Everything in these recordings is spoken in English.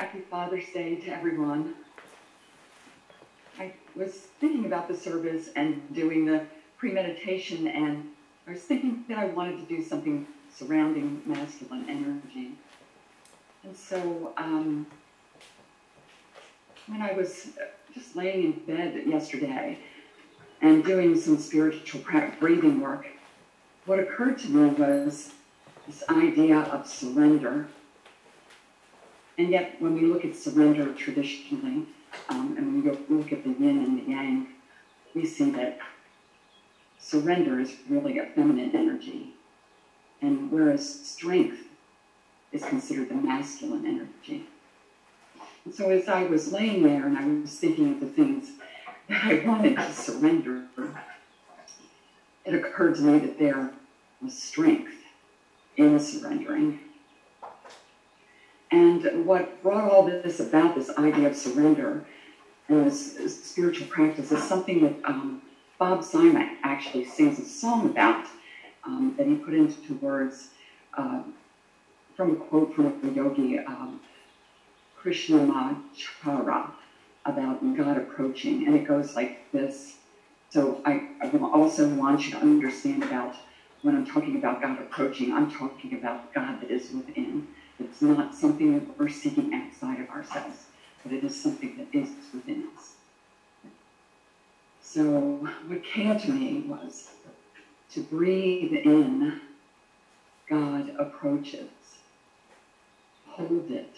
Happy Father's Day to everyone. I was thinking about the service and doing the pre-meditation, and I was thinking that I wanted to do something surrounding masculine energy. And so when I was just laying in bed yesterday and doing some spiritual breathing work, what occurred to me was this idea of surrender. And yet, when we look at surrender traditionally, and when we look at the yin and the yang, we see that surrender is really a feminine energy, and whereas strength is considered the masculine energy. And so as I was laying there and I was thinking of the things that I wanted to surrender, it occurred to me that there was strength in surrendering. And what brought all this about, this idea of surrender and this spiritual practice, is something that Bob Simon actually sings a song about, that he put into words from a quote from the yogi Krishnamacharya about God approaching. And it goes like this. So I also want you to understand about when I'm talking about God approaching, I'm talking about God that is within. It's not something that we're seeking outside of ourselves, but it is something that is within us. So what came to me was to breathe in, God approaches, hold it,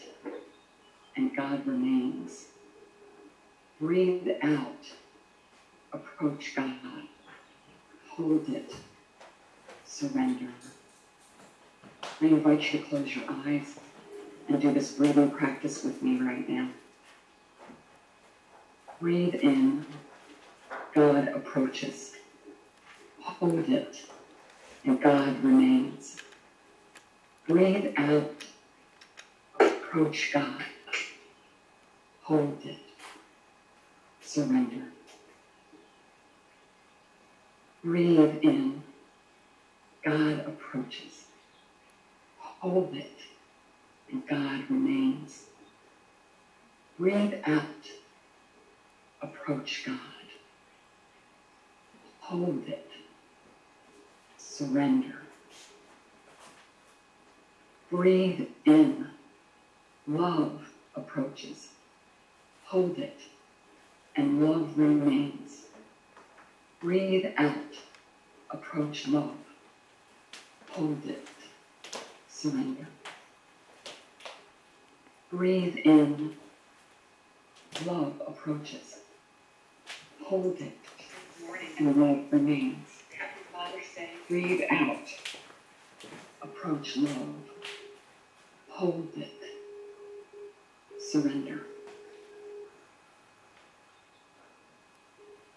and God remains. Breathe out, approach God, hold it, surrender. I invite you to close your eyes and do this breathing practice with me right now. Breathe in, God approaches. Hold it, and God remains. Breathe out, approach God. Hold it, surrender. Breathe in, God approaches. Hold it, and God remains. Breathe out, approach God. Hold it, surrender. Breathe in, love approaches. Hold it, and love remains. Breathe out, approach love. Hold it, surrender. Breathe in, love approaches. Hold it, and love remains. Breathe out, approach love. Hold it, surrender.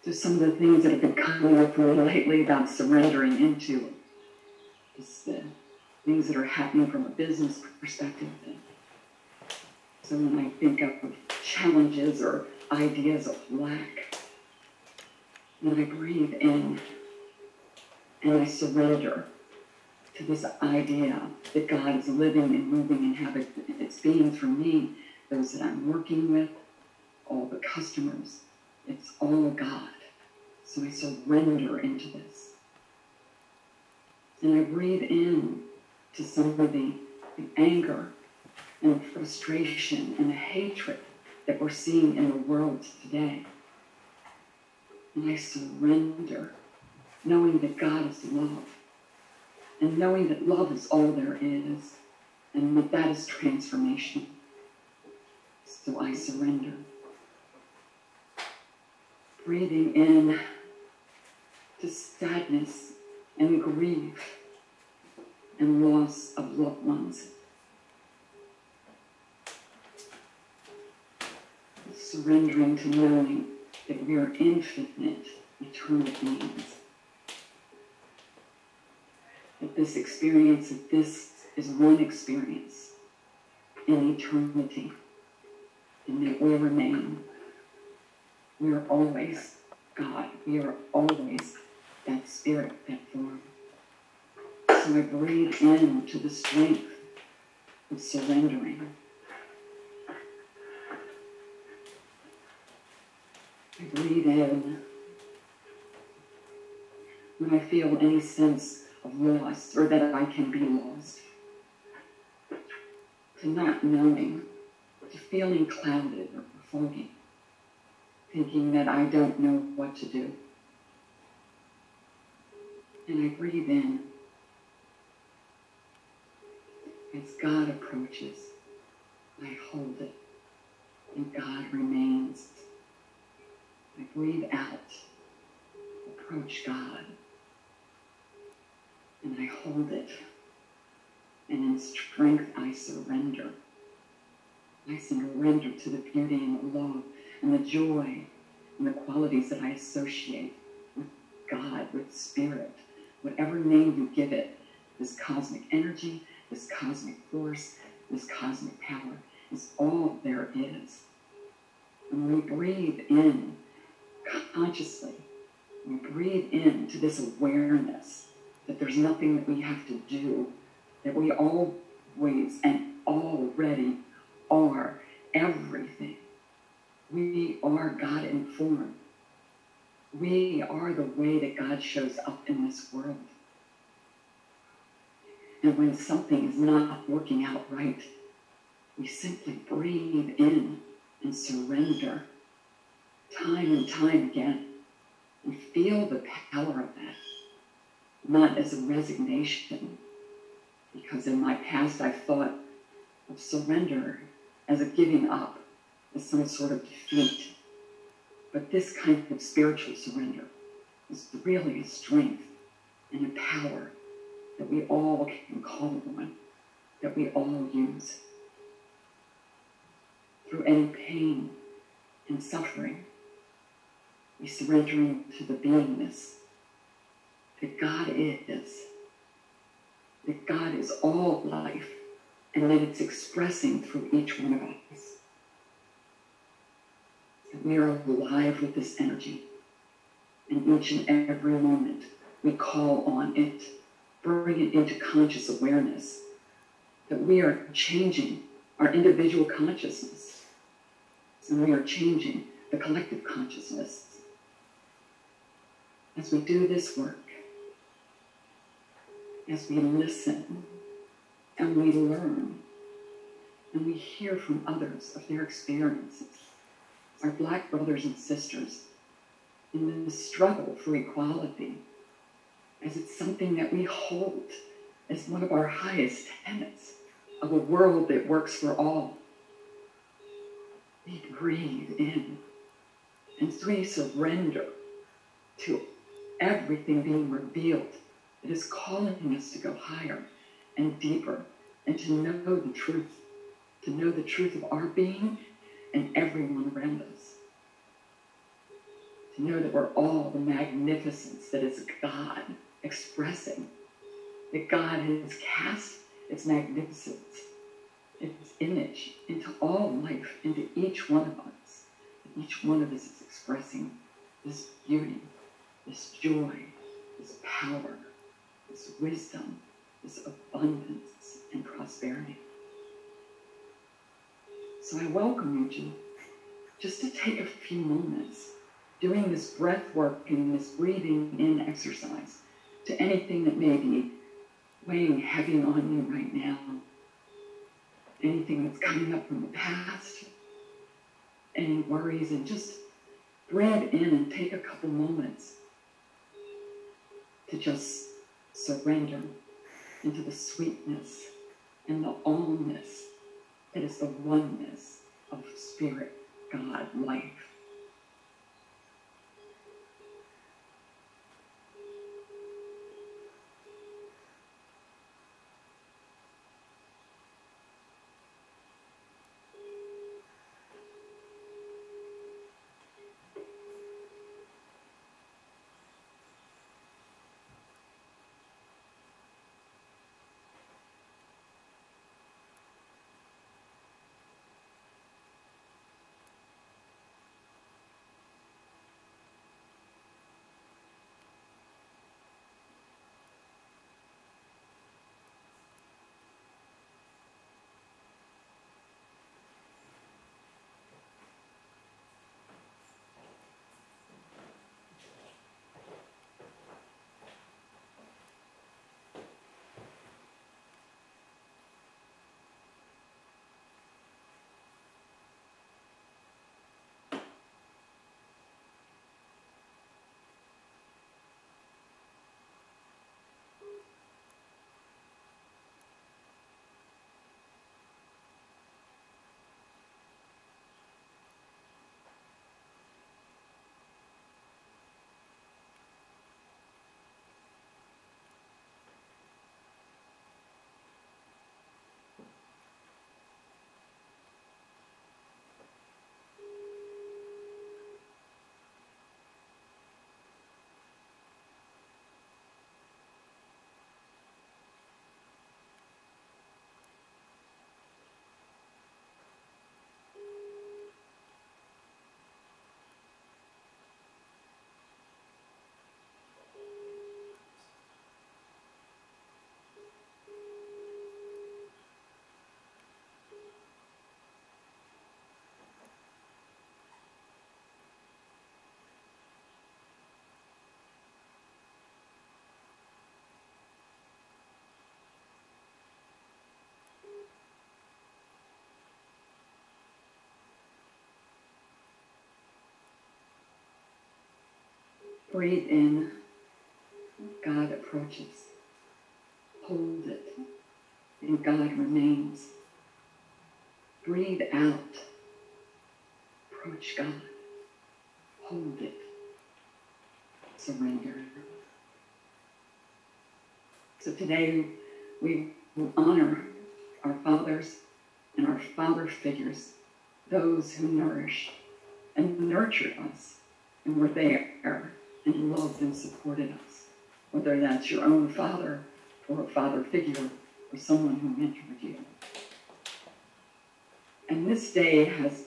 So some of the things that have been coming up for me lately about surrendering into is the things that are happening from a business perspective. So when I think of challenges or ideas of lack, then I breathe in and I surrender to this idea that God is living and moving and having its being through me, those that I'm working with, all the customers. It's all God. So I surrender into this. And I breathe in to some of the anger and frustration and the hatred that we're seeing in the world today. And I surrender, knowing that God is love, and knowing that love is all there is, and that is transformation. So I surrender. Breathing in to sadness and grief and loss of loved ones. Surrendering to knowing that we are infinite, eternal beings. That this experience, that this is one experience in eternity, and that we remain. We are always God. We are always that spirit, that form. So I breathe in to the strength of surrendering. I breathe in. When I feel any sense of loss or that I can be lost, to not knowing, to feeling clouded or foggy, thinking that I don't know what to do. And I breathe in as God approaches. I hold it, and God remains. I breathe out, approach God, and I hold it. And in strength, I surrender. I surrender to the beauty and the love and the joy and the qualities that I associate with God, with Spirit, whatever name you give it, this cosmic energy, this cosmic force, this cosmic power is all there is. And when we breathe in consciously, we breathe into this awareness that there's nothing that we have to do, that we always and already are everything. We are God informed. We are the way that God shows up in this world. And when something is not working out right, we simply breathe in and surrender time and time again and feel the power of that, not as a resignation, because in my past I've thought of surrender as a giving up, as some sort of defeat. But this kind of spiritual surrender is really a strength and a power that we all can call on, that we all use. Through any pain and suffering, we surrender into the beingness that God is, that God is all life, and that it's expressing through each one of us. That we are alive with this energy, and each and every moment we call on it, bring it into conscious awareness, that we are changing our individual consciousness, and we are changing the collective consciousness. As we do this work, as we listen, and we learn, and we hear from others of their experiences, our Black brothers and sisters, in the struggle for equality, as it's something that we hold as one of our highest tenets of a world that works for all. We breathe in, and we surrender to everything being revealed that is calling us to go higher and deeper, and to know the truth of our being and everyone around us. To know that we're all the magnificence that is God expressing, that God has cast its magnificence, its image into all life, into each one of us. And each one of us is expressing this beauty, this joy, this power, this wisdom, this abundance and prosperity. So I welcome you just to take a few moments doing this breath work and this breathing in exercise to anything that may be weighing heavy on you right now, anything that's coming up from the past, any worries, and just breathe in and take a couple moments to just surrender into the sweetness and the allness that is the oneness of Spirit, God, life. Breathe in, God approaches. Hold it, and God remains. Breathe out, approach God. Hold it, surrender. So today we will honor our fathers and our father figures, those who nourished and nurtured us and were there and loved and supported us, whether that's your own father or a father figure or someone who mentored you. And this day has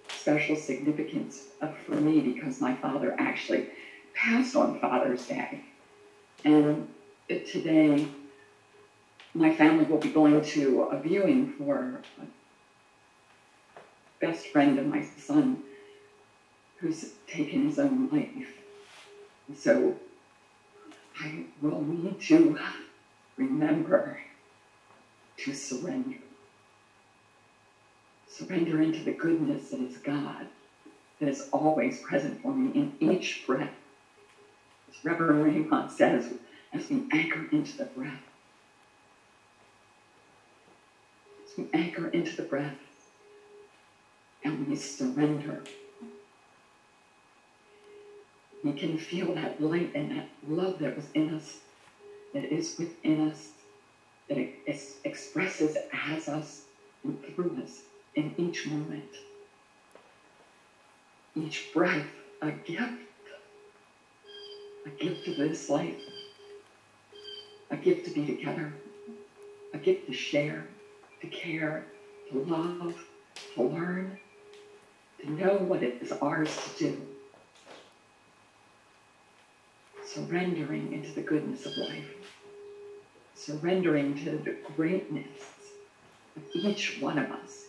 special significance for me because my father actually passed on Father's Day. And today, my family will be going to a viewing for a best friend of my son who's taken his own life. And so I will need to remember to surrender. Surrender into the goodness that is God, that is always present for me in each breath. As Reverend Raymont says, as we anchor into the breath. As we anchor into the breath and we surrender, we can feel that light and that love that was in us, that is within us, that it expresses as us and through us in each moment. Each breath, a gift to this life, a gift to be together, a gift to share, to care, to love, to learn, to know what it is ours to do. Surrendering into the goodness of life, surrendering to the greatness of each one of us,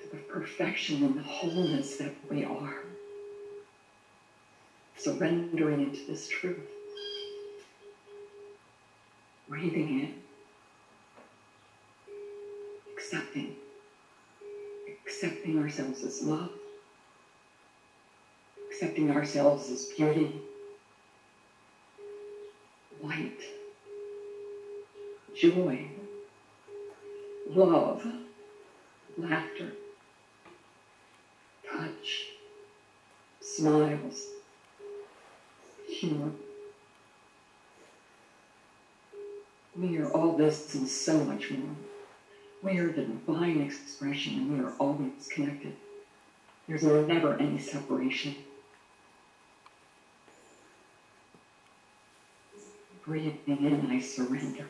to the perfection and the wholeness that we are. Surrendering into this truth. Breathing in. Accepting ourselves as love. Accepting ourselves as beauty, light, joy, love, laughter, touch, smiles, humor. We are all this and so much more. We are the divine expression and we are always connected. There's never any separation. Breathing in, I surrender.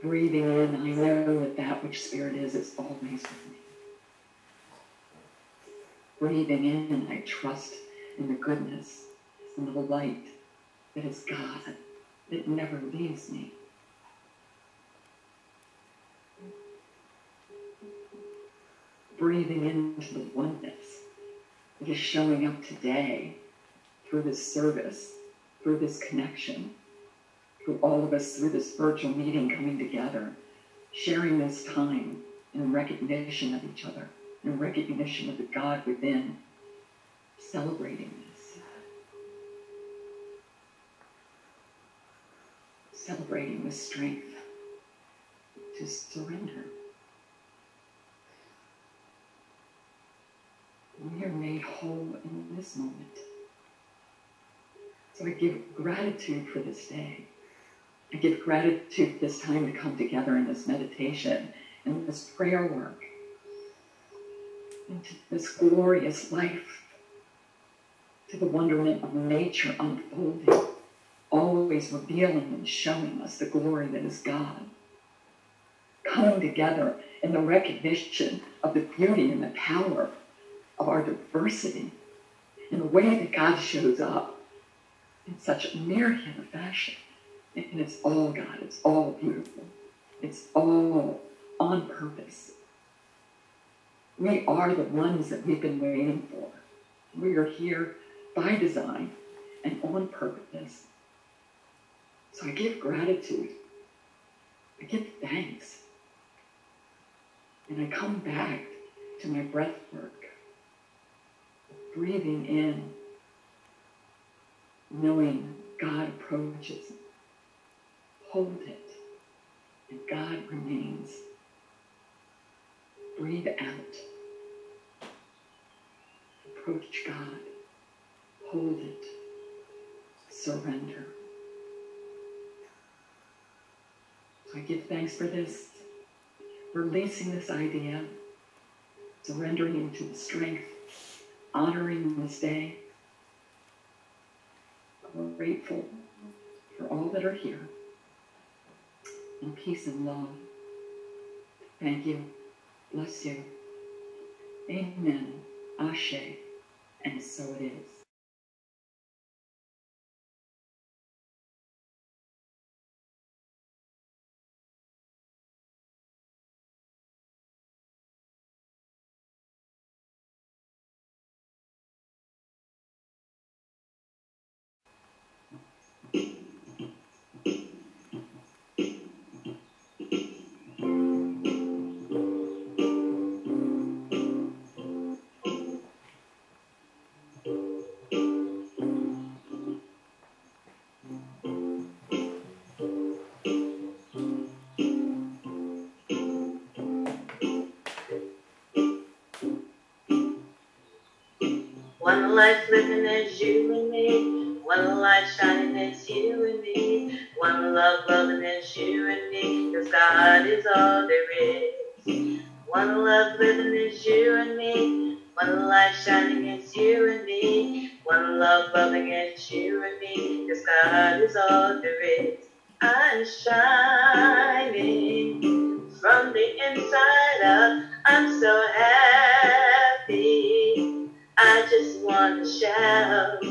Breathing in, I know that that which Spirit is always with me. Breathing in, I trust in the goodness and the light that is God, that never leaves me. Breathing into the oneness that is showing up today through this service, through this connection, through all of us, through this virtual meeting coming together, sharing this time in recognition of each other, in recognition of the God within, celebrating this. Celebrating the strength to surrender. We are made whole in this moment. So I give gratitude for this day. I give gratitude for this time to come together in this meditation and this prayer work into this glorious life, to the wonderment of nature unfolding, always revealing and showing us the glory that is God. Coming together in the recognition of the beauty and the power of our diversity, in the way that God shows up in such a myriad of fashion. And it's all God, it's all beautiful, it's all on purpose. We are the ones that we've been waiting for. We are here by design and on purpose. So I give gratitude, I give thanks, and I come back to my breath work, breathing in, knowing God approaches. Hold it, and God remains. Breathe out. Approach God. Hold it. Surrender. So I give thanks for this, releasing this idea, surrendering into the strength, honoring this day. I'm grateful for all that are here. In peace and love. Thank you. Bless you. Amen. Ashe. And so it is. One life living as you and me, one light shining as you and me, one love loving as you and me, 'cause God is all there is. One love living as you and me, one light shining as you and me, one love loving as you and me, 'cause God is all there is. I'm shining from the inside out, I'm so happy. I just want to shout.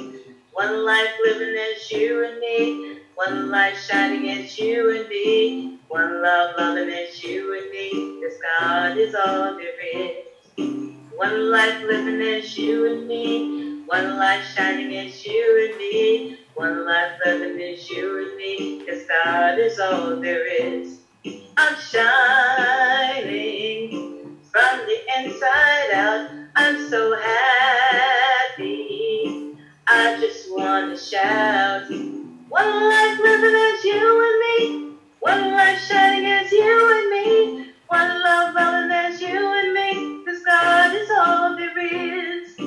One life living as you and me, one light shining as you and me, one love loving as you and me, 'cause God is all there is. One life living as you and me, one light shining as you and me, one life loving as you and me, 'cause God is all there is. I'm shining from the inside out, I'm so happy, I just want to shout. One life living as you and me, one light shining as you and me, one love loving as you and me, 'cause God is all there is.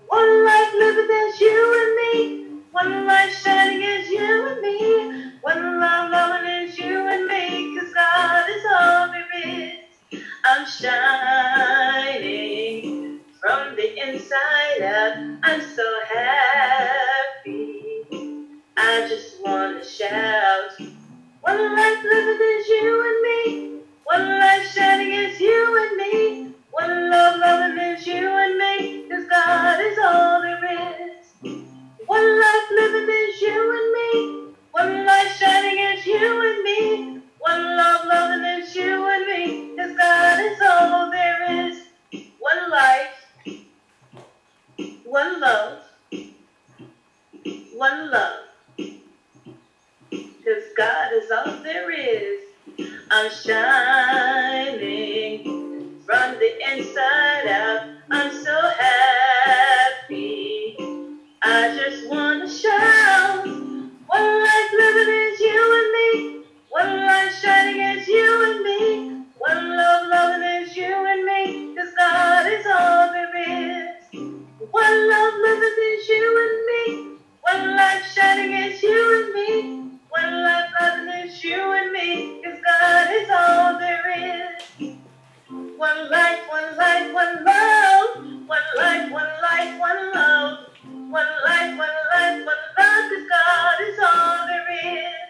One life living as you and me, one light shining as you and me, one love loving as you and me, 'cause God is all there is. I'm shining from the inside out, I'm so happy, I just want to shout. One life living as you and me, one light shining as you and me, one love loving as you and me, 'cause God is all there is. One life living as you and me, one light shining as you and me, one love loving as you and me, 'cause God is all there is. One life, one love, one love, 'cause God is all there is. I'm shining from the inside out, I'm so happy, I just want to shout. One life living as you and me, one light shining as you and me, one love loving as you and me, 'cause God is all there is. One love living as you and me, one light shining as you and me, one life loving as you and me, 'cause God is all there is. One life, one life, one love, one life, one life, one love, one life, one life, one love, 'cause God is all there is.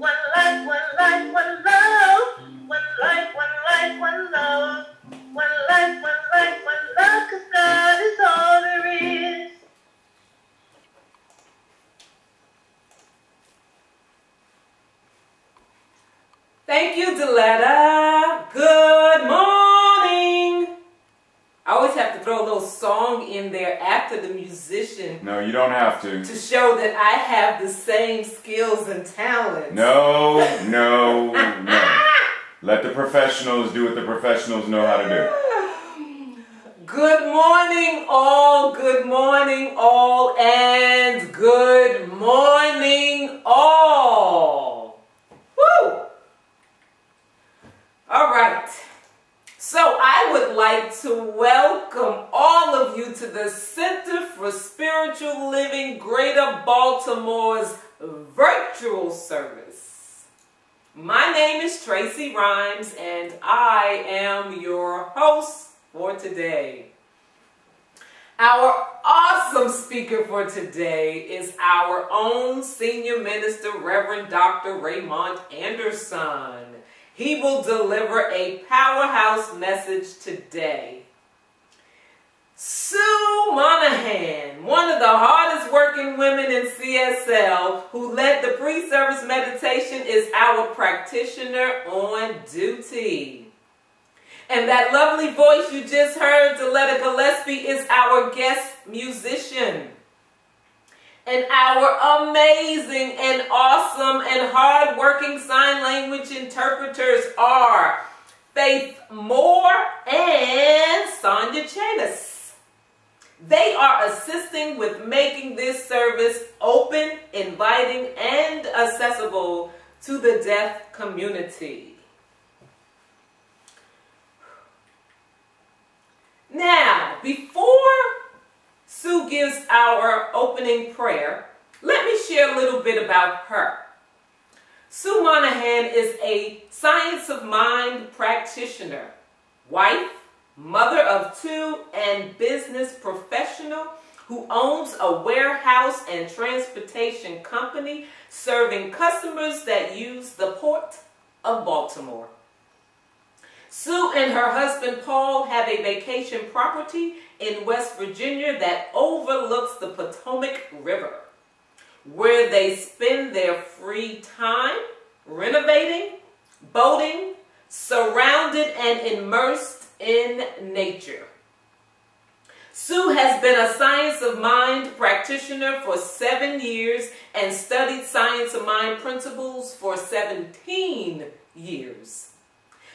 One life, one life, one love, one life, one life, one love, one life, one life, one love, 'cause God is all there is. Thank you, Deletta. Good morning. I always have to throw a little song in there after the musician. No, you don't have to. To show that I have the same skills and talents. No. Let the professionals do what the professionals know how to do. Good morning, all, and good morning, all. Woo! All right. So I would like to welcome all of you to the Center for Spiritual Living Greater Baltimore's virtual service. My name is Tracy Rhymes, and I am your host for today. Our awesome speaker for today is our own Senior Minister, Reverend Dr. Raymont Anderson. He will deliver a powerhouse message today. Sue Monahan, one of the hardest working women in CSL who led the pre-service meditation, is our practitioner on duty. And that lovely voice you just heard, Deletta Gillespie, is our guest musician. And our amazing and awesome and hard-working sign language interpreters are Faith Moore and Sonia Chanis. They are assisting with making this service open, inviting, and accessible to the deaf community. Now, before Sue gives our opening prayer, let me share a little bit about her. Sue Monahan is a science of mind practitioner, wife, mother of two, and business professional who owns a warehouse and transportation company serving customers that use the Port of Baltimore. Sue and her husband Paul have a vacation property in West Virginia that overlooks the Potomac River, where they spend their free time renovating, boating, surrounded and immersed in nature. Sue has been a Science of Mind practitioner for 7 years and studied Science of Mind principles for 17 years.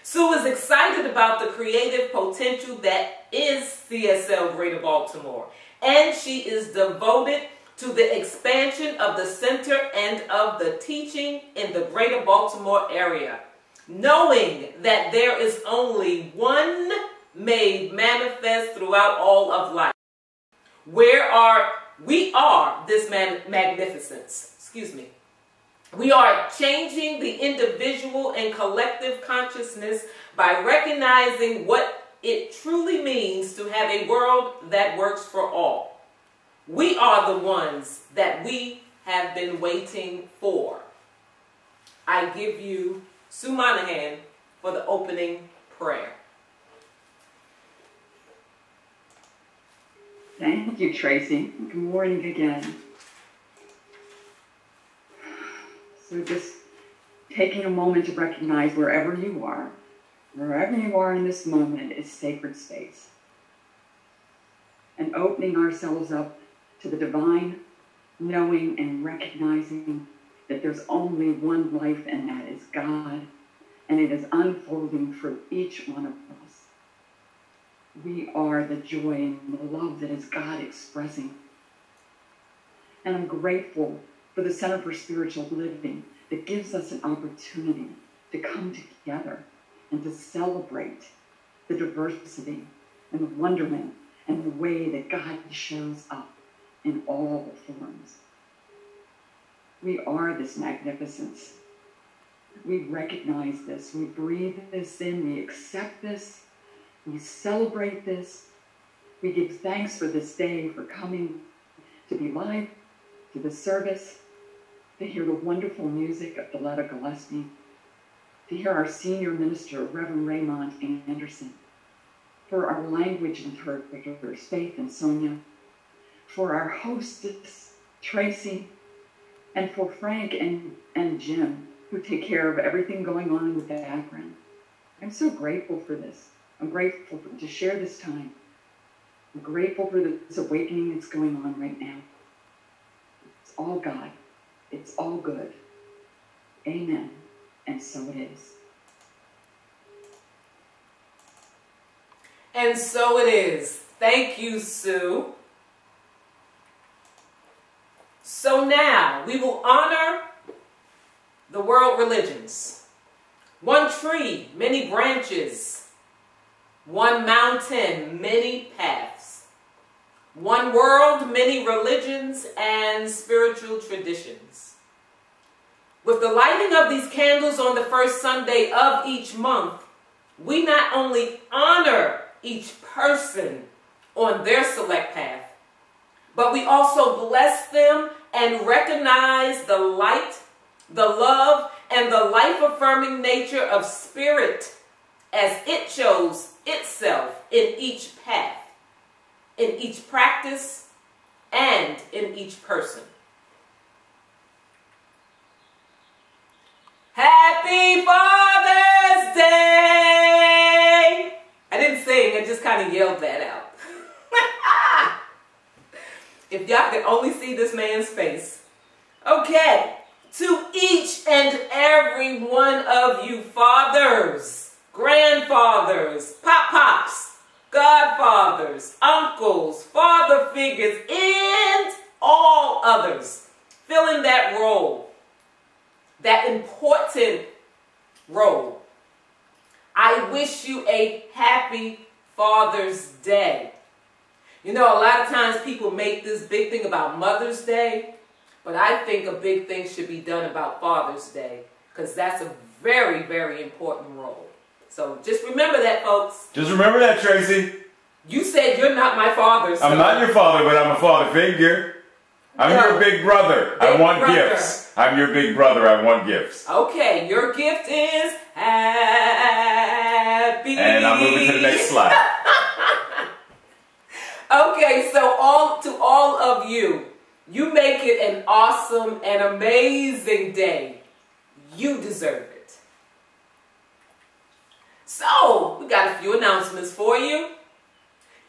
Sue is excited about the creative potential that is CSL Greater Baltimore, and she is devoted to the expansion of the center and of the teaching in the Greater Baltimore area, knowing that there is only one made manifest throughout all of life. We are this magnificence. We are changing the individual and collective consciousness by recognizing what it truly means to have a world that works for all. We are the ones that we have been waiting for. I give you Sue Monahan for the opening prayer. Thank you, Tracy. Good morning again. So just taking a moment to recognize wherever you are in this moment is sacred space. And opening ourselves up to the divine, knowing and recognizing that there's only one life, and that is God. And it is unfolding for each one of us. We are the joy and the love that is God expressing. And I'm grateful for the Center for Spiritual Living that gives us an opportunity to come together and to celebrate the diversity and the wonderment and the way that God shows up in all the forms. We are this magnificence. We recognize this. We breathe this in. We accept this. We celebrate this. We give thanks for this day, for coming to be live, to the service, to hear the wonderful music of Deletta Gillespie, to hear our senior minister, Reverend Raymont Anderson, for our language interpreters, Faith and Sonia, for our hostess, Tracy, and for Frank and Jim, who take care of everything going on in the background. I'm so grateful for this. I'm grateful to share this time. I'm grateful for this awakening that's going on right now. It's all God. It's all good. Amen. And so it is. And so it is. Thank you, Sue. So now we will honor the world religions. One tree, many branches. One mountain, many paths. One world, many religions and spiritual traditions. With the lighting of these candles on the first Sunday of each month, we not only honor each person on their select path, but we also bless them and recognize the light, the love, and the life-affirming nature of spirit as it shows itself in each path, in each practice, and in each person. Happy Father's Day! I didn't sing, I just kind of yelled that out. If y'all could only see this man's face. Okay, to each and every one of you fathers, grandfathers, pop-pops, godfathers, uncles, father figures, and all others filling that role, that important role. I wish you a happy Father's Day. You know, a lot of times people make this big thing about Mother's Day, but I think a big thing should be done about Father's Day, because that's a very, very important role. So just remember that, folks. Just remember that, Tracy. You said you're not my father. So. I'm not your father, but I'm a father figure. I'm your big brother. I want gifts. I'm your big brother. I want gifts. Okay, your gift is happy. And I'm moving to the next slide. Okay, so to all of you, you make it an awesome and amazing day. You deserve it. So, we got a few announcements for you.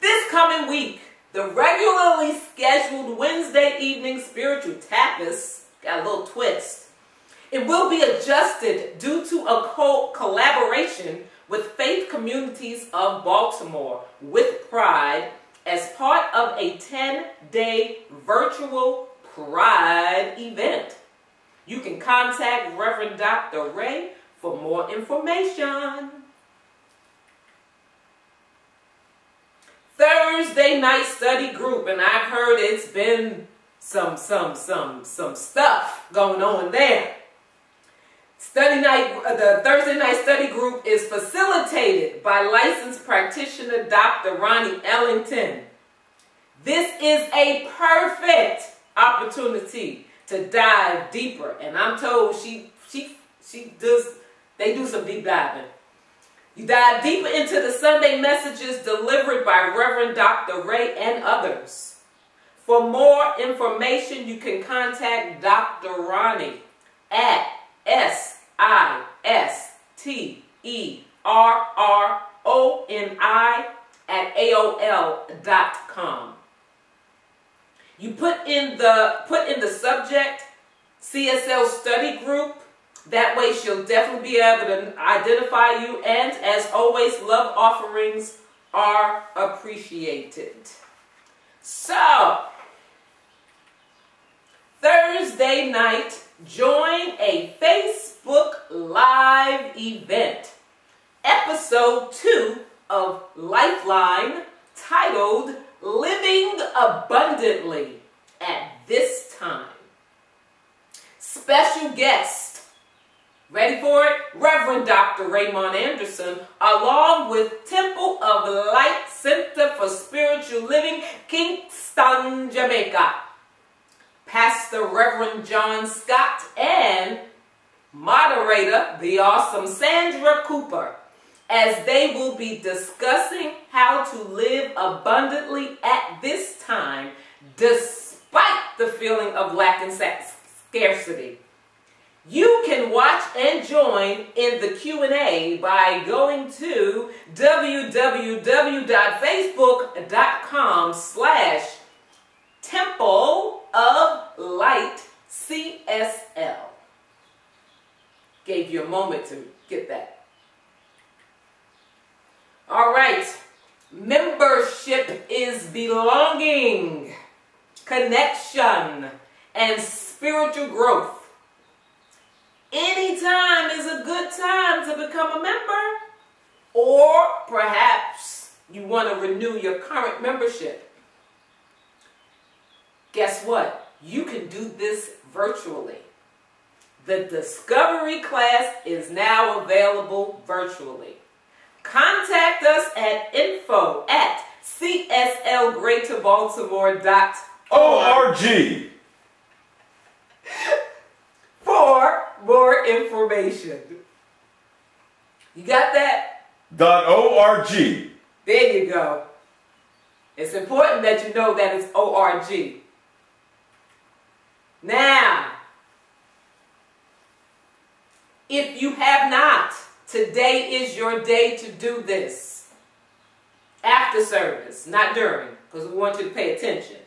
This coming week, the regularly scheduled Wednesday evening spiritual tapas got a little twist. It will be adjusted due to a collaboration with Faith Communities of Baltimore with Pride as part of a 10-day virtual Pride event. You can contact Reverend Dr. Ray for more information. Thursday night study group, and I've heard it's been some stuff going on there. The Thursday night study group is facilitated by licensed practitioner Dr. Ronnie Ellington. This is a perfect opportunity to dive deeper, and I'm told they do some deep diving. You dive deeper into the Sunday messages delivered by Reverend Dr. Ray and others. For more information, you can contact Dr. Ronnie at SISTERRONI@AOL.com. You put in the subject CSL study group. That way she'll definitely be able to identify you, and as always, love offerings are appreciated. So, Thursday night, join a Facebook Live event, episode 2 of Lifeline, titled Living Abundantly at This Time. Special guest, ready for it? Reverend Dr. Raymont Anderson, along with Temple of Light Center for Spiritual Living, Kingston, Jamaica. Pastor Reverend John Scott and moderator, the awesome Sandra Cooper, as they will be discussing how to live abundantly at this time, despite the feeling of lack and scarcity. You can watch and join in the Q&A by going to www.facebook.com/Temple of Light CSL. Gave you a moment to get that. All right. Membership is belonging, connection, and spiritual growth. Any time is a good time to become a member, or perhaps you want to renew your current membership. Guess what? You can do this virtually. The Discovery class is now available virtually. Contact us at info@cslgreaterbaltimore.org for more information. You got that? .org. There you go. It's important that you know that it's ORG. Now, if you have not, today is your day to do this. After service, not during, because we want you to pay attention.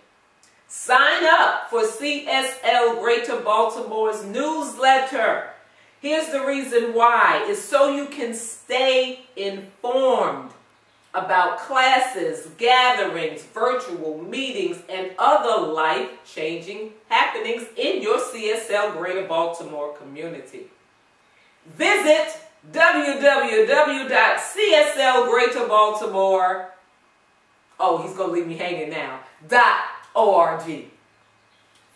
Sign up for CSL Greater Baltimore's newsletter. Here's the reason why. It's so you can stay informed about classes, gatherings, virtual meetings, and other life-changing happenings in your CSL Greater Baltimore community. Visit www.cslgreaterbaltimore. Oh, he's going to leave me hanging now. .org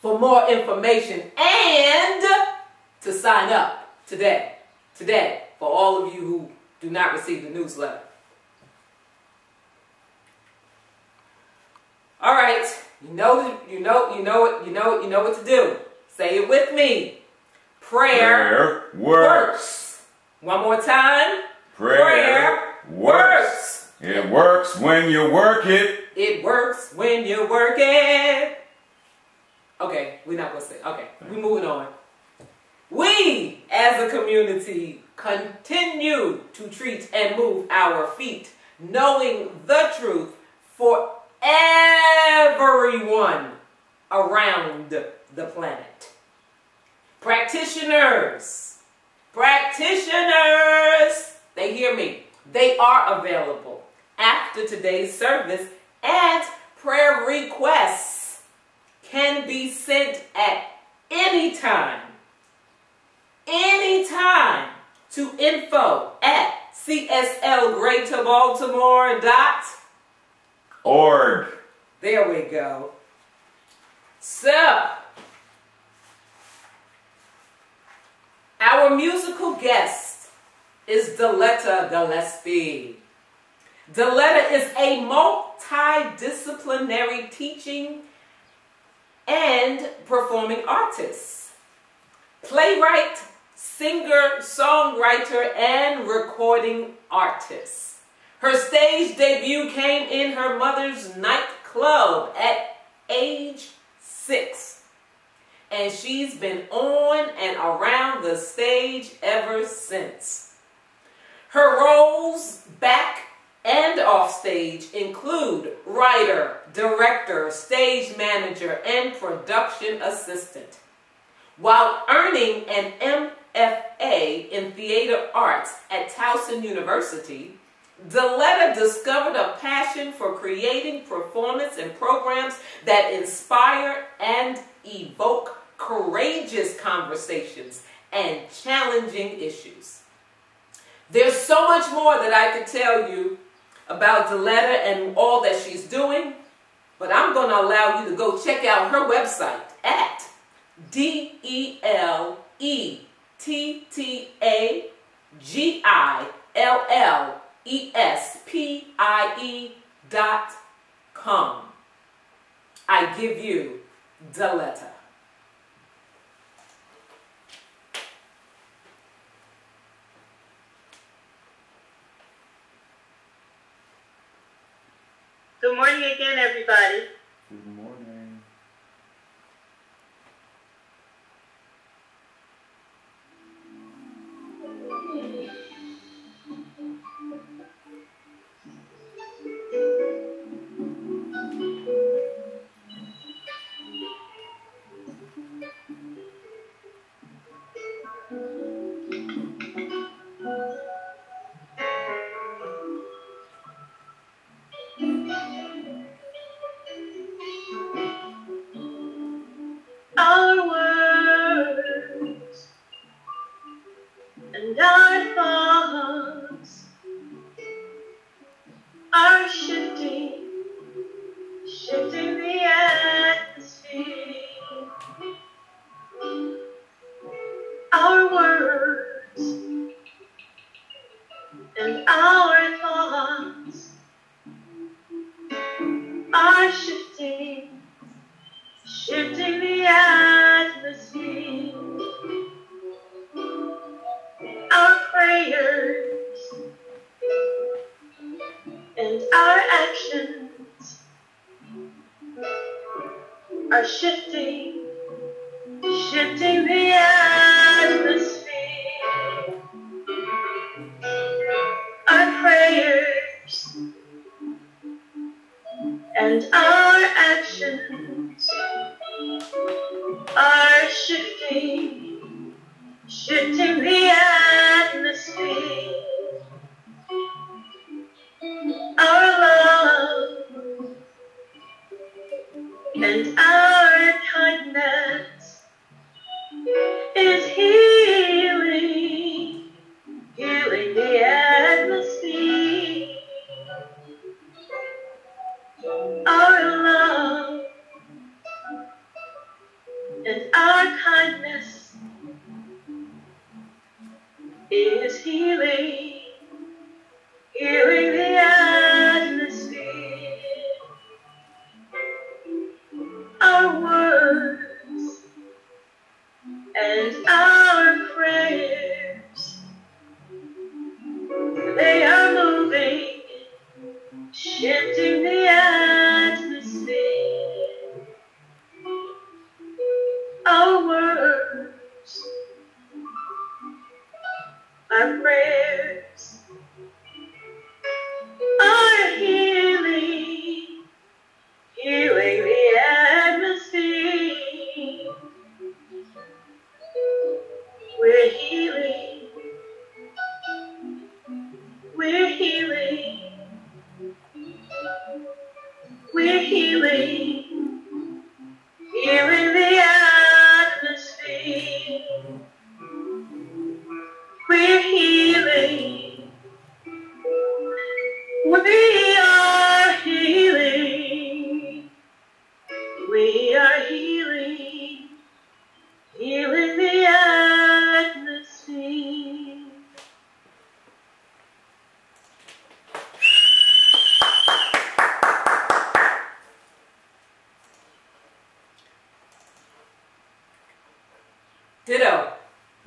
for more information and to sign up today, for all of you who do not receive the newsletter. All right, you know what to do. Say it with me. Prayer works. One more time. Prayer works. It works when you work it. It works when you work it. Okay, we're not going to say. Okay, we're moving on. We, as a community, continue to treat and move our feet, knowing the truth for everyone around the planet. Practitioners, they hear me. They are available after today's service, and prayer requests can be sent at any time to info@cslgreaterbaltimore.org. There we go. So, our musical guest is Deletta Gillespie. Deletta is a multidisciplinary teaching and performing artist, playwright, singer, songwriter, and recording artist. Her stage debut came in her mother's nightclub at age 6. And she's been on and around the stage ever since. Her roles back and off stage include writer, director, stage manager, and production assistant. While earning an MFA in theater arts at Towson University, Deletta discovered a passion for creating performance and programs that inspire and evoke courageous conversations and challenging issues. There's so much more that I could tell you about Deletta and all that she's doing, but I'm going to allow you to go check out her website at DELETTAGILLESPIE.com. I give you Deletta. Good morning again, everybody. Good morning. are shifting the atmosphere. Our love and our kindness is healing the atmosphere. Our love and our kindness is healing the atmosphere. Our words and our prayers, they are moving, shifting the atmosphere. Our words, our prayers are healing the atmosphere. We're healing the atmosphere. We're healing. We are healing. We are healing the atmosphere. Ditto.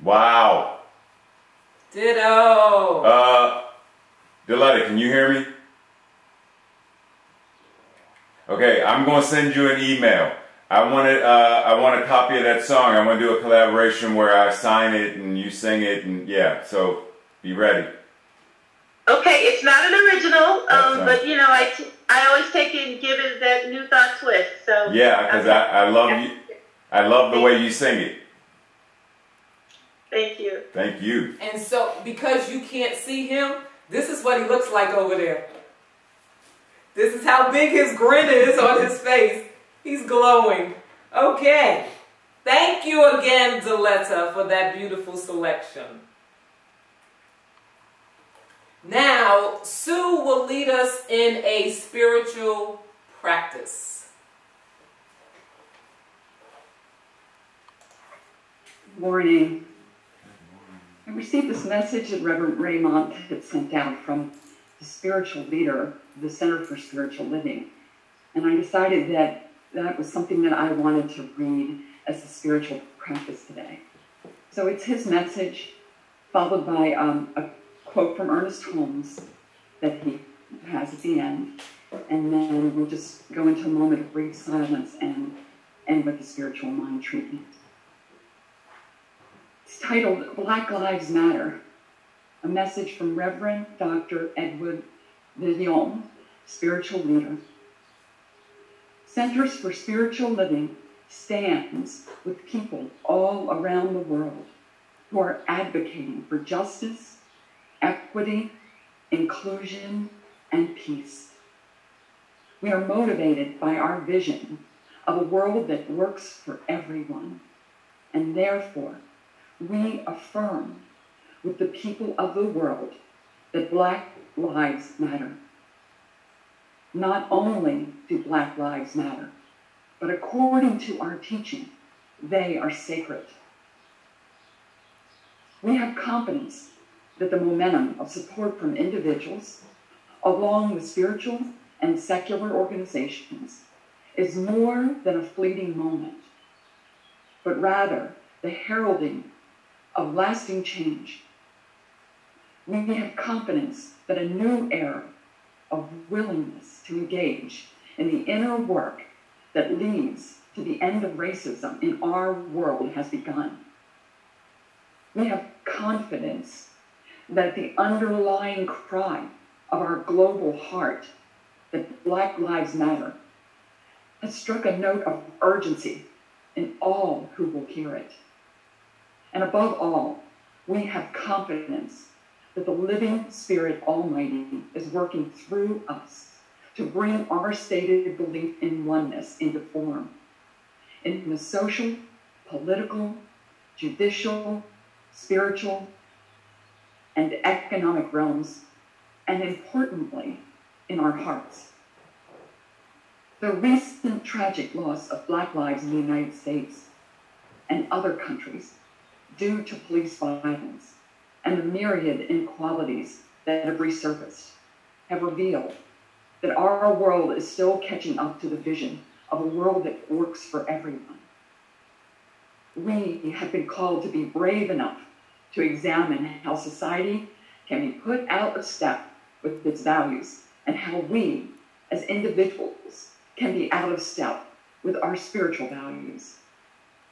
Wow. Ditto. Deletta, can you hear me? Okay, I'm going to send you an email. I want a copy of that song. I want to do a collaboration where I sign it and you sing it, and yeah, so be ready. Okay, it's not an original, That's but you know, I always take it and give it that new thought twist. So yeah, because I love you. I love the way you sing it. Thank you. Thank you. And so, because you can't see him, this is what he looks like over there. This is how big his grin is on his face. He's glowing. Okay. Thank you again, Deletta, for that beautiful selection. Now, Sue will lead us in a spiritual practice. Good morning. I received this message that Reverend Raymont had sent out from the spiritual leader of the Center for Spiritual Living. And I decided that that was something that I wanted to read as a spiritual practice today. So it's his message, followed by a quote from Ernest Holmes that he has at the end. And then we'll just go into a moment of brief silence and end with the spiritual mind treatment. It's titled Black Lives Matter, a message from Reverend Dr. Edward Villon, spiritual leader. Centers for Spiritual Living stands with people all around the world who are advocating for justice, equity, inclusion, and peace. We are motivated by our vision of a world that works for everyone, and therefore we affirm with the people of the world that Black lives matter. Not only do Black lives matter, but according to our teaching, they are sacred. We have confidence that the momentum of support from individuals, along with spiritual and secular organizations, is more than a fleeting moment, but rather the heralding of lasting change. We have confidence that a new era of willingness to engage in the inner work that leads to the end of racism in our world has begun. We have confidence that the underlying cry of our global heart, that Black Lives Matter, has struck a note of urgency in all who will hear it. And above all, we have confidence that the living Spirit Almighty is working through us to bring our stated belief in oneness into form in the social, political, judicial, spiritual, and economic realms, and importantly, in our hearts. The recent tragic loss of Black lives in the United States and other countries due to police violence and the myriad inequalities that have resurfaced have revealed that our world is still catching up to the vision of a world that works for everyone. We have been called to be brave enough to examine how society can be put out of step with its values and how we, as individuals, can be out of step with our spiritual values.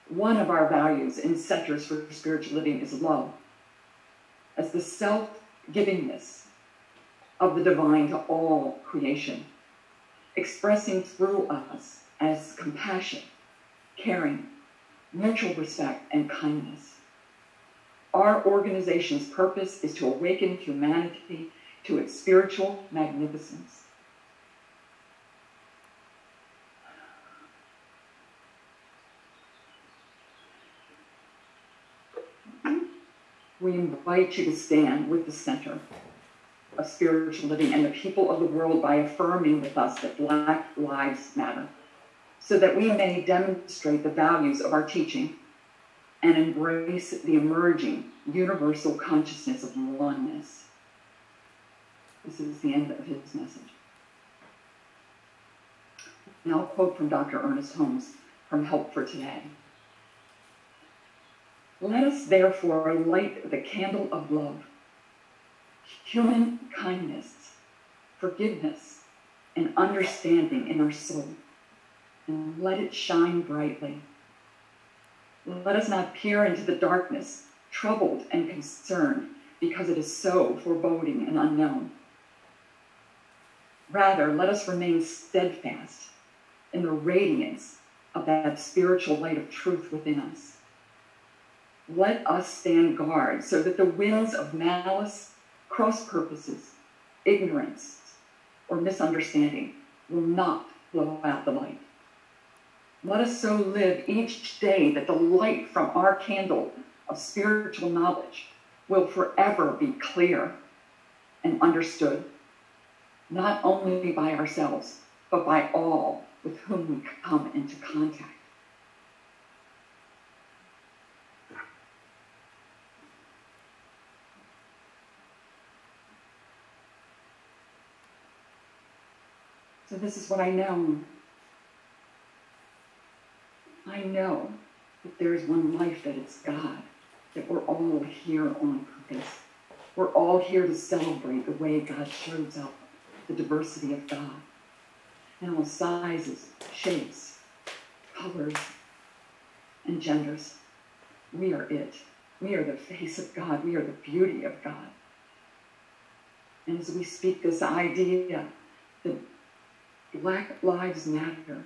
One of our values in Centers for Spiritual Living is love, as the self-givingness of the divine to all creation, expressing through us as compassion, caring, mutual respect, and kindness. Our organization's purpose is to awaken humanity to its spiritual magnificence. We invite you to stand with the Center of Spiritual Living and the people of the world by affirming with us that Black lives matter, so that we may demonstrate the values of our teaching and embrace the emerging universal consciousness of oneness. This is the end of his message. Now, a quote from Dr. Ernest Holmes from Help for Today. Let us therefore light the candle of love, human kindness, forgiveness, and understanding in our soul, and let it shine brightly. Let us not peer into the darkness, troubled and concerned, because it is so foreboding and unknown. Rather, let us remain steadfast in the radiance of that spiritual light of truth within us. Let us stand guard so that the winds of malice, cross purposes, ignorance, or misunderstanding will not blow out the light. Let us so live each day that the light from our candle of spiritual knowledge will forever be clear and understood, not only by ourselves, but by all with whom we come into contact. So this is what I know. I know that there is one life, that it's God, that we're all here on purpose. We're all here to celebrate the way God shows up, the diversity of God, and all sizes, shapes, colors, and genders. We are it. We are the face of God. We are the beauty of God. And as we speak this idea that Black lives matter,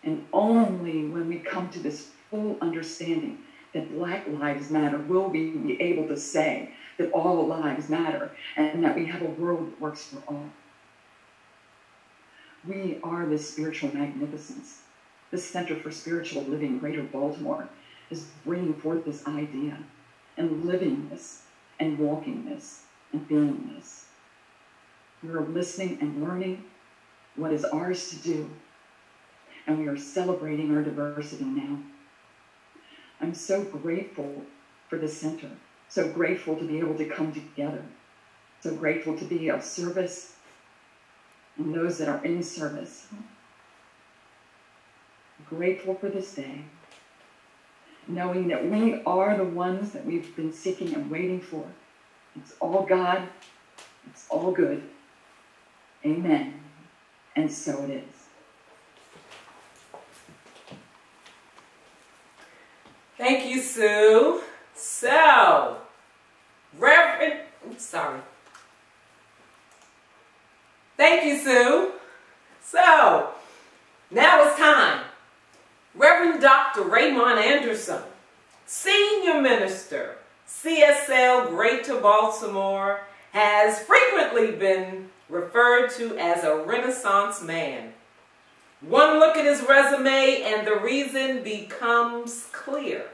and only when we come to this full understanding that Black lives matter will we be able to say that all lives matter and that we have a world that works for all. We are this spiritual magnificence. The Center for Spiritual Living, Greater Baltimore, is bringing forth this idea and living this and walking this and being this. We are listening and learning what is ours to do, and we are celebrating our diversity now. I'm so grateful for the center, so grateful to be able to come together, so grateful to be of service and those that are in service. Grateful for this day, knowing that we are the ones that we've been seeking and waiting for. It's all God, it's all good. Amen. And so it is. Thank you, Sue. So, Thank you, Sue. So, now it's time Reverend Dr. Raymont Anderson, Senior Minister, CSL Greater Baltimore, has frequently been referred to as a Renaissance man. One look at his resume and the reason becomes clear.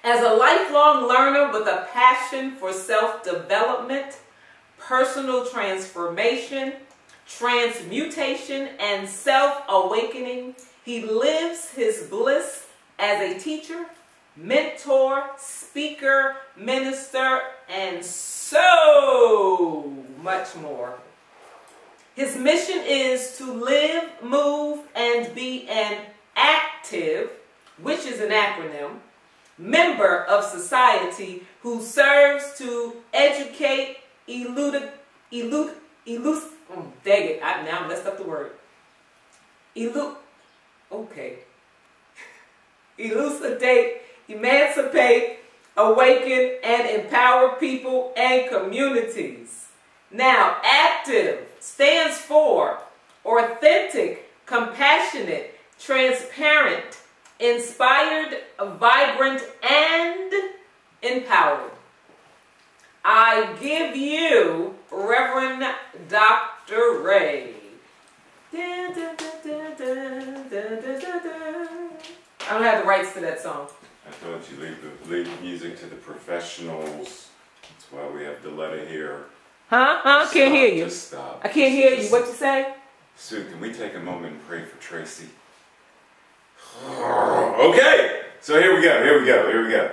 As a lifelong learner with a passion for self-development, personal transformation, transmutation, and self-awakening, he lives his bliss as a teacher, mentor, speaker, minister, and so much more. His mission is to live, move, and be an active, which is an acronym, member of society who serves to educate, now I messed up the word. Elucidate, emancipate, awaken, and empower people and communities. Now, active stands for authentic, compassionate, transparent, inspired, vibrant, and empowered. I give you Reverend Dr. Ray. I don't have the rights to that song. I thought you leave the music to the professionals. That's why we have the letter here. Huh? Can't hear you. Just stop. I can't hear you. What you say? Sue, can we take a moment and pray for Tracy? Okay, so here we go.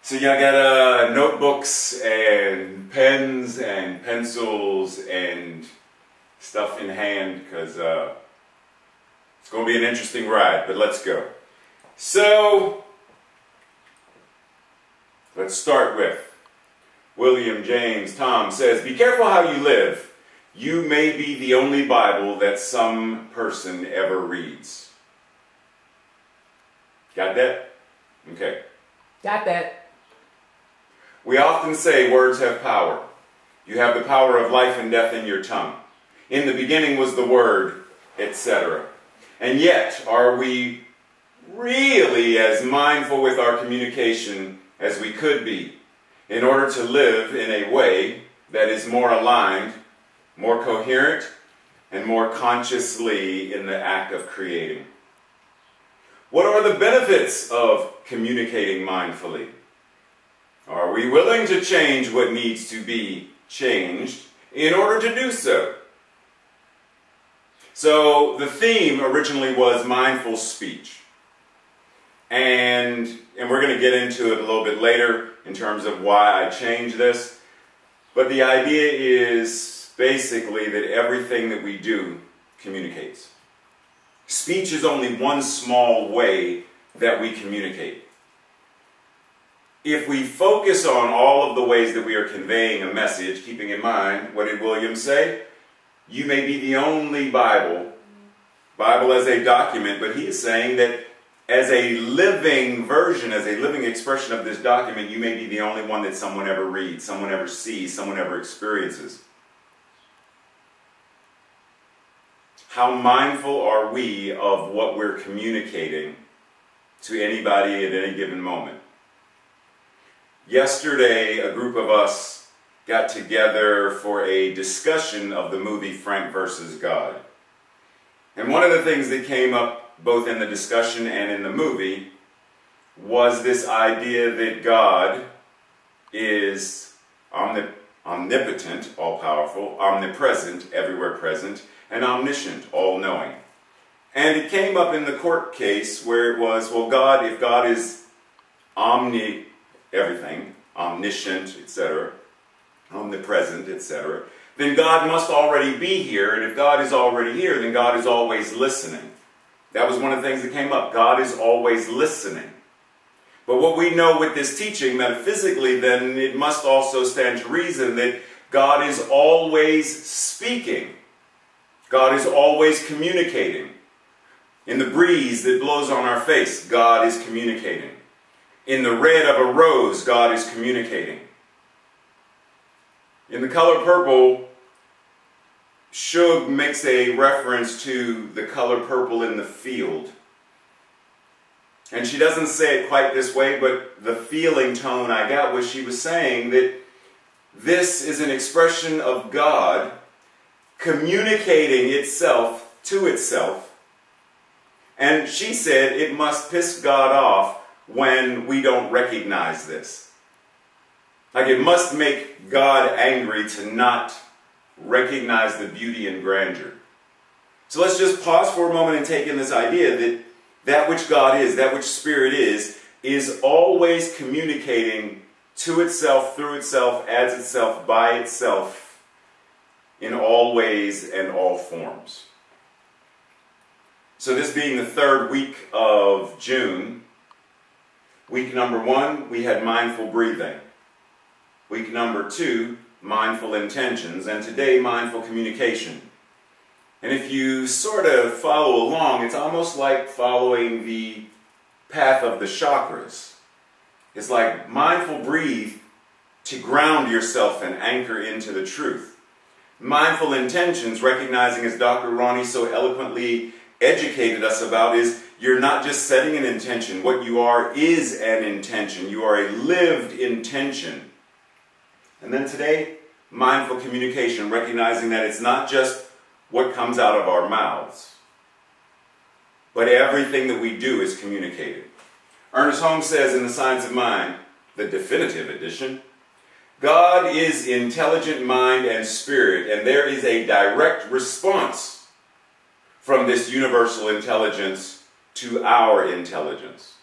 So y'all got notebooks and pens and pencils and stuff in hand, because it's going to be an interesting ride, but let's go. So, let's start with William James Tom says, "Be careful how you live. You may be the only Bible that some person ever reads." Got that? Okay. Got that. We often say words have power. You have the power of life and death in your tongue. In the beginning was the Word, etc. And yet, are we really as mindful with our communication as we could be in order to live in a way that is more aligned, more coherent, and more consciously in the act of creating? What are the benefits of communicating mindfully? Are we willing to change what needs to be changed in order to do so? So the theme originally was mindful speech. And we're going to get into it a little bit later in terms of why I changed this. But the idea is basically that everything that we do communicates. Speech is only one small way that we communicate. If we focus on all of the ways that we are conveying a message, keeping in mind, what did William say? You may be the only Bible as a document, but he is saying that as a living version, as a living expression of this document, you may be the only one that someone ever reads, someone ever sees, someone ever experiences. How mindful are we of what we're communicating to anybody at any given moment? Yesterday, a group of us got together for a discussion of the movie Frank vs. God. And one of the things that came up both in the discussion and in the movie was this idea that God is omnipotent, all-powerful, omnipresent, everywhere present, and omniscient, all-knowing. And it came up in the court case where it was, well, God, if God is everything, omniscient, etc., omnipresent, etc., then God must already be here, and if God is already here, then God is always listening. That was one of the things that came up. God is always listening. But what we know with this teaching, metaphysically, then it must also stand to reason that God is always speaking. God is always communicating. In the breeze that blows on our face, God is communicating. In the red of a rose, God is communicating. In the color purple, Shug makes a reference to the color purple in the field. And she doesn't say it quite this way, but the feeling tone I got was she was saying that this is an expression of God communicating itself to itself. And she said it must piss God off when we don't recognize this. Like it must make God angry to not recognize the beauty and grandeur. So let's just pause for a moment and take in this idea that that which God is, that which Spirit is always communicating to itself, through itself, as itself, by itself, in all ways and all forms. So this being the third week of June, week number 1, we had mindful breathing. Week number 2, mindful intentions, and today, mindful communication. And if you sort of follow along, it's almost like following the path of the chakras. It's like mindful breathe to ground yourself and anchor into the truth. Mindful intentions, recognizing as Dr. Ronnie so eloquently educated us about, is you're not just setting an intention. What you are is an intention. You are a lived intention. And then today, mindful communication, recognizing that it's not just what comes out of our mouths, but everything that we do is communicated. Ernest Holmes says in The Science of Mind, the definitive edition, God is intelligent mind and spirit, and there is a direct response from this universal intelligence to our intelligence.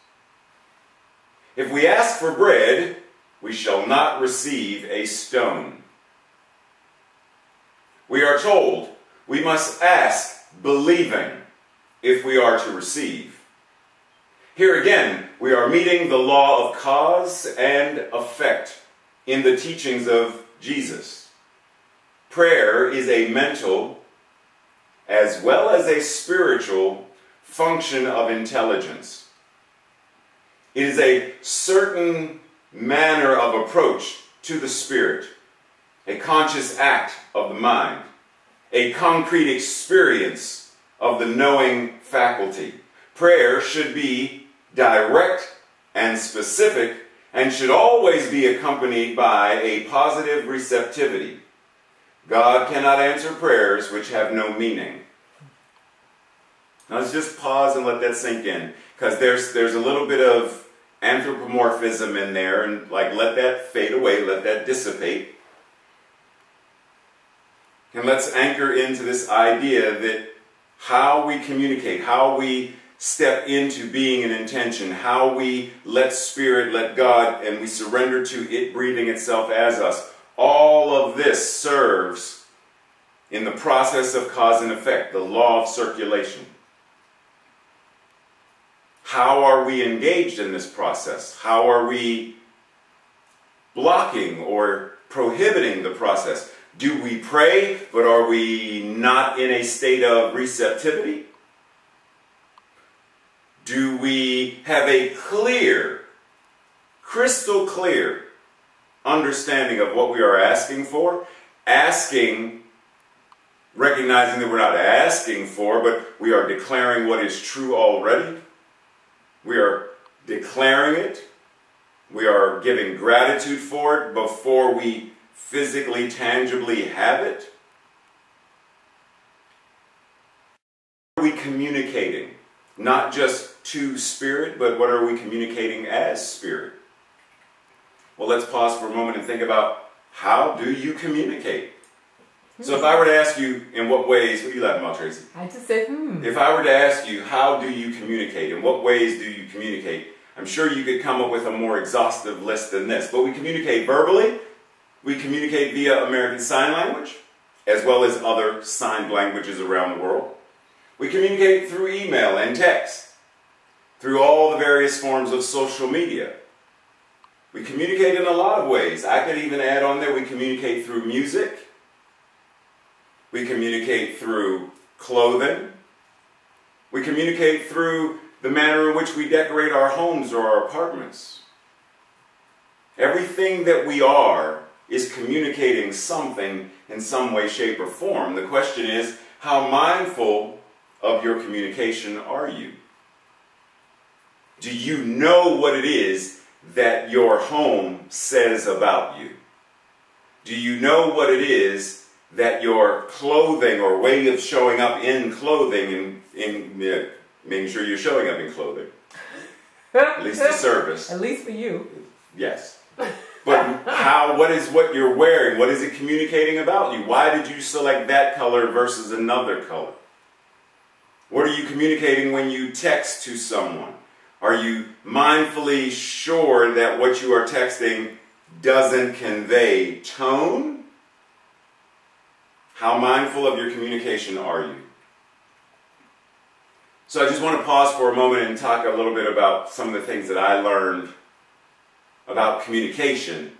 If we ask for bread, we shall not receive a stone. We are told we must ask believing if we are to receive. Here again, we are meeting the law of cause and effect in the teachings of Jesus. Prayer is a mental as well as a spiritual function of intelligence. It is a certain manner of approach to the spirit, a conscious act of the mind, a concrete experience of the knowing faculty. Prayer should be direct and specific and should always be accompanied by a positive receptivity. God cannot answer prayers which have no meaning. Now let's just pause and let that sink in, because there's a little bit of anthropomorphism in there, and let that fade away, let that dissipate. And let's anchor into this idea that how we communicate, how we step into being an intention, how we let Spirit, let God, and we surrender to it breathing itself as us. All of this serves in the process of cause and effect, the law of circulation. How are we engaged in this process? How are we blocking or prohibiting the process? Do we pray, but are we not in a state of receptivity? Do we have a clear, crystal clear understanding of what we are asking for? Asking, recognizing that we're not asking for, but we are declaring what is true already. We are declaring it. We are giving gratitude for it before we physically, tangibly have it. What are we communicating? Not just to Spirit, but what are we communicating as Spirit? Well, let's pause for a moment and think about, how do you communicate? So if I were to ask you in what ways, what are you laughing about, Tracy? I just said, If I were to ask you, how do you communicate? In what ways do you communicate? I'm sure you could come up with a more exhaustive list than this. But we communicate verbally. We communicate via American Sign Language, as well as other signed languages around the world. We communicate through email and text, through all the various forms of social media. We communicate in a lot of ways. I could even add on there, we communicate through music. We communicate through clothing. We communicate through the manner in which we decorate our homes or our apartments. Everything that we are is communicating something in some way, shape, or form. The question is, how mindful of your communication are you? Do you know what it is that your home says about you? Do you know what it is that your clothing or way of showing up in clothing, making sure you're showing up in clothing, at least to service. At least for you. Yes. But what is what you're wearing? What is it communicating about you? Why did you select that color versus another color? What are you communicating when you text to someone? Are you mindfully sure that what you are texting doesn't convey tone? How mindful of your communication are you? So I just want to pause for a moment and talk a little bit about some of the things that I learned about communication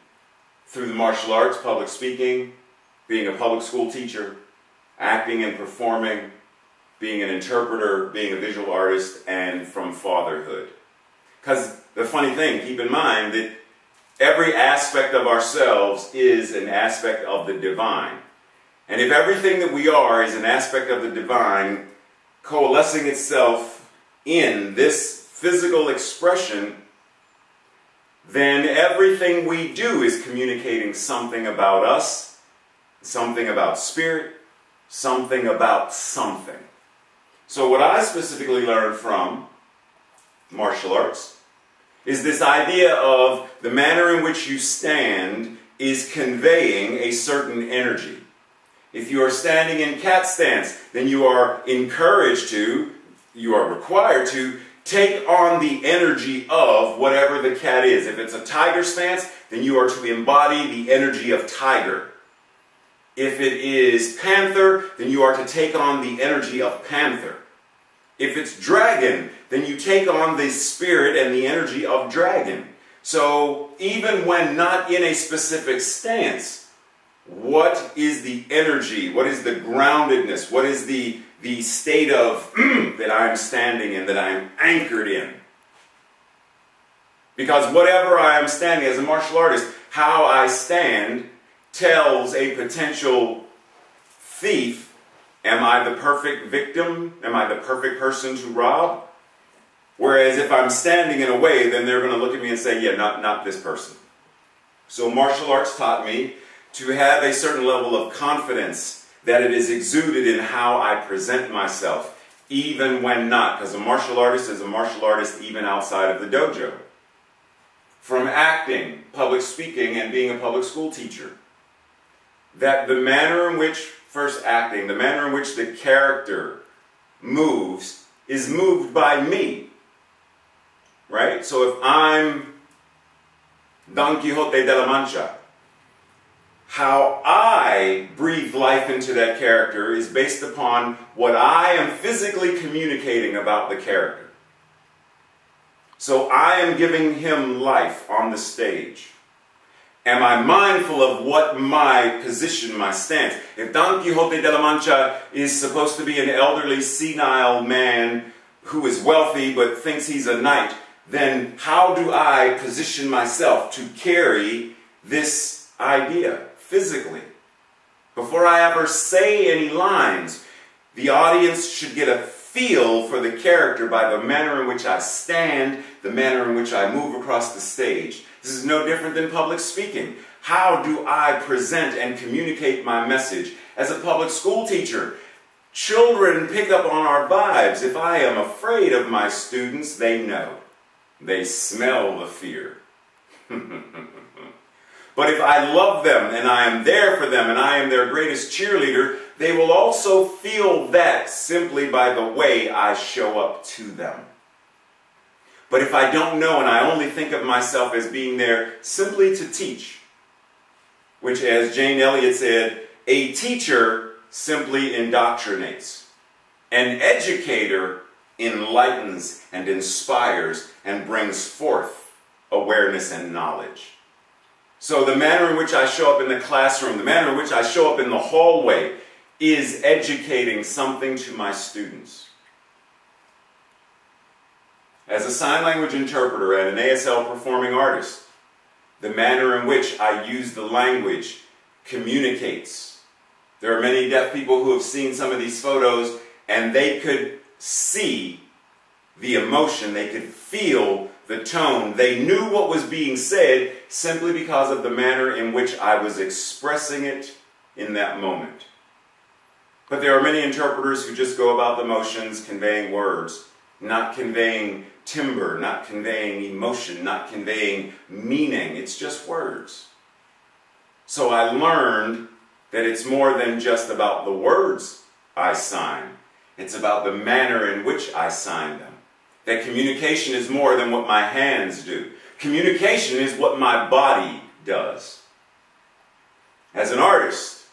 through the martial arts, public speaking, being a public school teacher, acting and performing, being an interpreter, being a visual artist, and from fatherhood. Because the funny thing, keep in mind that every aspect of ourselves is an aspect of the divine. And if everything that we are is an aspect of the divine, coalescing itself in this physical expression, then everything we do is communicating something about us, something about spirit, something about something. So what I specifically learned from martial arts is this idea of the manner in which you stand is conveying a certain energy. If you are standing in cat stance, then you are encouraged to, you are required to, take on the energy of whatever the cat is. If it's a tiger stance, then you are to embody the energy of tiger. If it is panther, then you are to take on the energy of panther. If it's dragon, then you take on the spirit and the energy of dragon. So even when not in a specific stance, what is the energy? What is the groundedness? What is the state of that I'm standing in, that I'm anchored in? Because whatever I am standing as a martial artist, how I stand tells a potential thief, am I the perfect victim? Am I the perfect person to rob? Whereas if I'm standing in a way, then they're going to look at me and say, yeah, not this person. So martial arts taught me to have a certain level of confidence that it is exuded in how I present myself, even when not. Because a martial artist is a martial artist even outside of the dojo. From acting, public speaking, and being a public school teacher. That the manner in which, first acting, the manner in which the character moves is moved by me. Right? So if I'm Don Quixote de la Mancha, how I breathe life into that character is based upon what I am physically communicating about the character. So I am giving him life on the stage. Am I mindful of what my position, my stance? If Don Quixote de la Mancha is supposed to be an elderly, senile man who is wealthy but thinks he's a knight, then how do I position myself to carry this idea physically? Before I ever say any lines, the audience should get a feel for the character by the manner in which I stand, the manner in which I move across the stage. This is no different than public speaking. How do I present and communicate my message? As a public school teacher, children pick up on our vibes. If I am afraid of my students, they know. They smell the fear. But if I love them and I am there for them and I am their greatest cheerleader, they will also feel that simply by the way I show up to them. But if I don't know and I only think of myself as being there simply to teach, which as Jane Elliott said, a teacher simply indoctrinates. An educator enlightens and inspires and brings forth awareness and knowledge. So the manner in which I show up in the classroom, the manner in which I show up in the hallway is educating something to my students. As a sign language interpreter and an ASL performing artist, the manner in which I use the language communicates. There are many deaf people who have seen some of these photos and they could see the emotion. They could feel the tone. They knew what was being said simply because of the manner in which I was expressing it in that moment. But there are many interpreters who just go about the motions, conveying words, not conveying timbre, not conveying emotion, not conveying meaning. It's just words. So I learned that it's more than just about the words I sign. It's about the manner in which I sign them. That communication is more than what my hands do. Communication is what my body does. As an artist,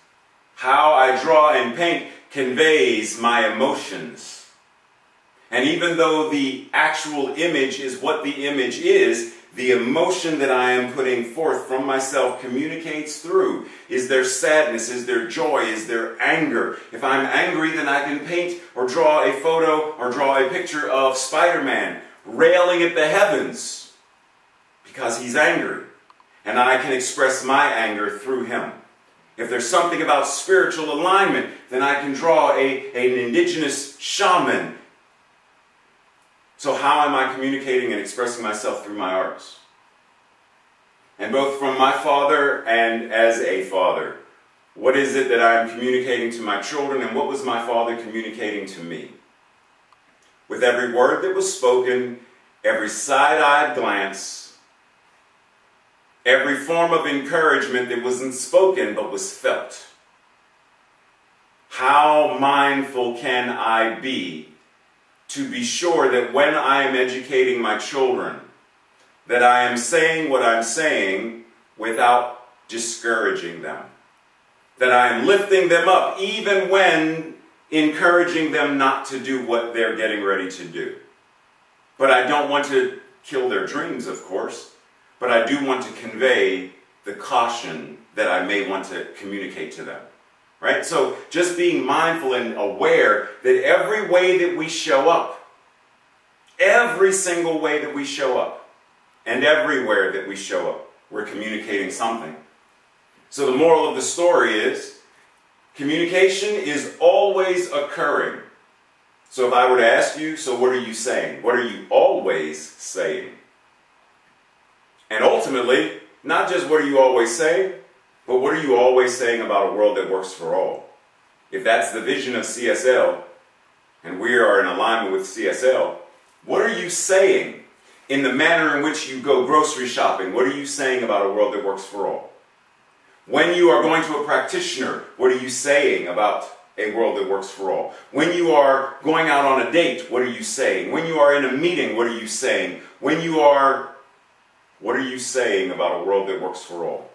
how I draw and paint conveys my emotions. And even though the actual image is what the image is, the emotion that I am putting forth from myself communicates through. Is there sadness? Is there joy? Is there anger? If I'm angry, then I can paint or draw a photo or draw a picture of Spider-Man railing at the heavens because he's angry. And I can express my anger through him. If there's something about spiritual alignment, then I can draw an indigenous shaman. So how am I communicating and expressing myself through my arts? And both from my father and as a father, what is it that I'm communicating to my children, and what was my father communicating to me? With every word that was spoken, every side-eyed glance, every form of encouragement that wasn't spoken but was felt. How mindful can I be to be sure that when I am educating my children, that I am saying what I'm saying without discouraging them? That I am lifting them up even when encouraging them not to do what they're getting ready to do. But I don't want to kill their dreams, of course, but I do want to convey the caution that I may want to communicate to them. Right? So just being mindful and aware that every way that we show up, every single way that we show up, and everywhere that we show up, we're communicating something. So the moral of the story is, communication is always occurring. So if I were to ask you, so what are you saying? What are you always saying? And ultimately, not just what are you always saying, but what are you always saying about a world that works for all? If that's the vision of CSL, and we are in alignment with CSL, what are you saying in the manner in which you go grocery shopping? What are you saying about a world that works for all? When you are going to a practitioner, what are you saying about a world that works for all? When you are going out on a date, what are you saying? When you are in a meeting, what are you saying? What are you saying about a world that works for all?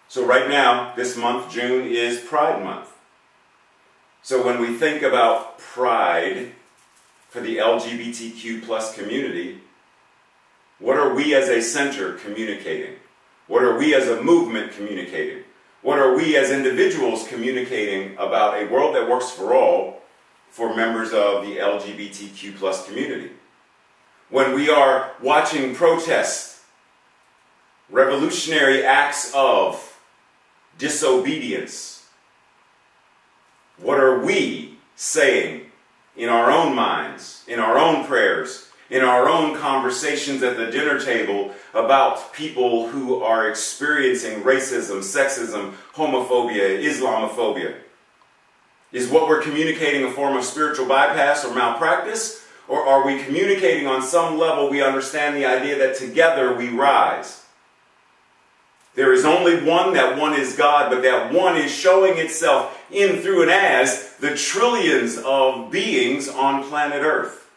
So right now, this month, June, is Pride Month. So when we think about pride for the LGBTQ plus community, what are we as a center communicating? What are we as a movement communicating? What are we as individuals communicating about a world that works for all for members of the LGBTQ plus community? When we are watching protests, revolutionary acts of disobedience, what are we saying in our own minds, in our own prayers, in our own conversations at the dinner table about people who are experiencing racism, sexism, homophobia, Islamophobia? Is what we're communicating a form of spiritual bypass or malpractice? Or are we communicating on some level we understand the idea that together we rise? There is only one, that one is God, but that one is showing itself in, through, and as the trillions of beings on planet Earth.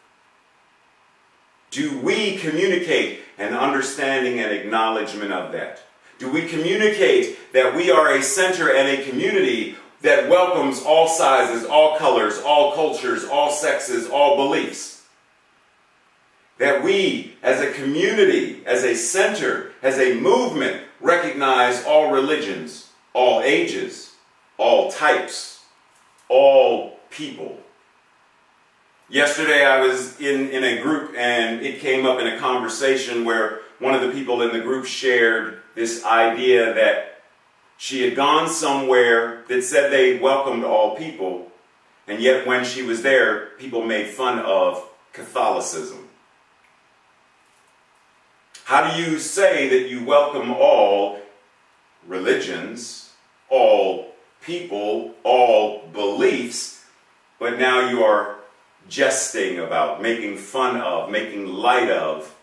Do we communicate an understanding and acknowledgement of that? Do we communicate that we are a center and a community that welcomes all sizes, all colors, all cultures, all sexes, all beliefs? That we, as a community, as a center, as a movement, recognize all religions, all ages, all types, all people. Yesterday I was in a group, and it came up in a conversation where one of the people in the group shared this idea that she had gone somewhere that said they welcomed all people, and yet when she was there, people made fun of Catholicism? How do you say that you welcome all religions, all people, all beliefs, but now you are jesting about, making fun of, making light of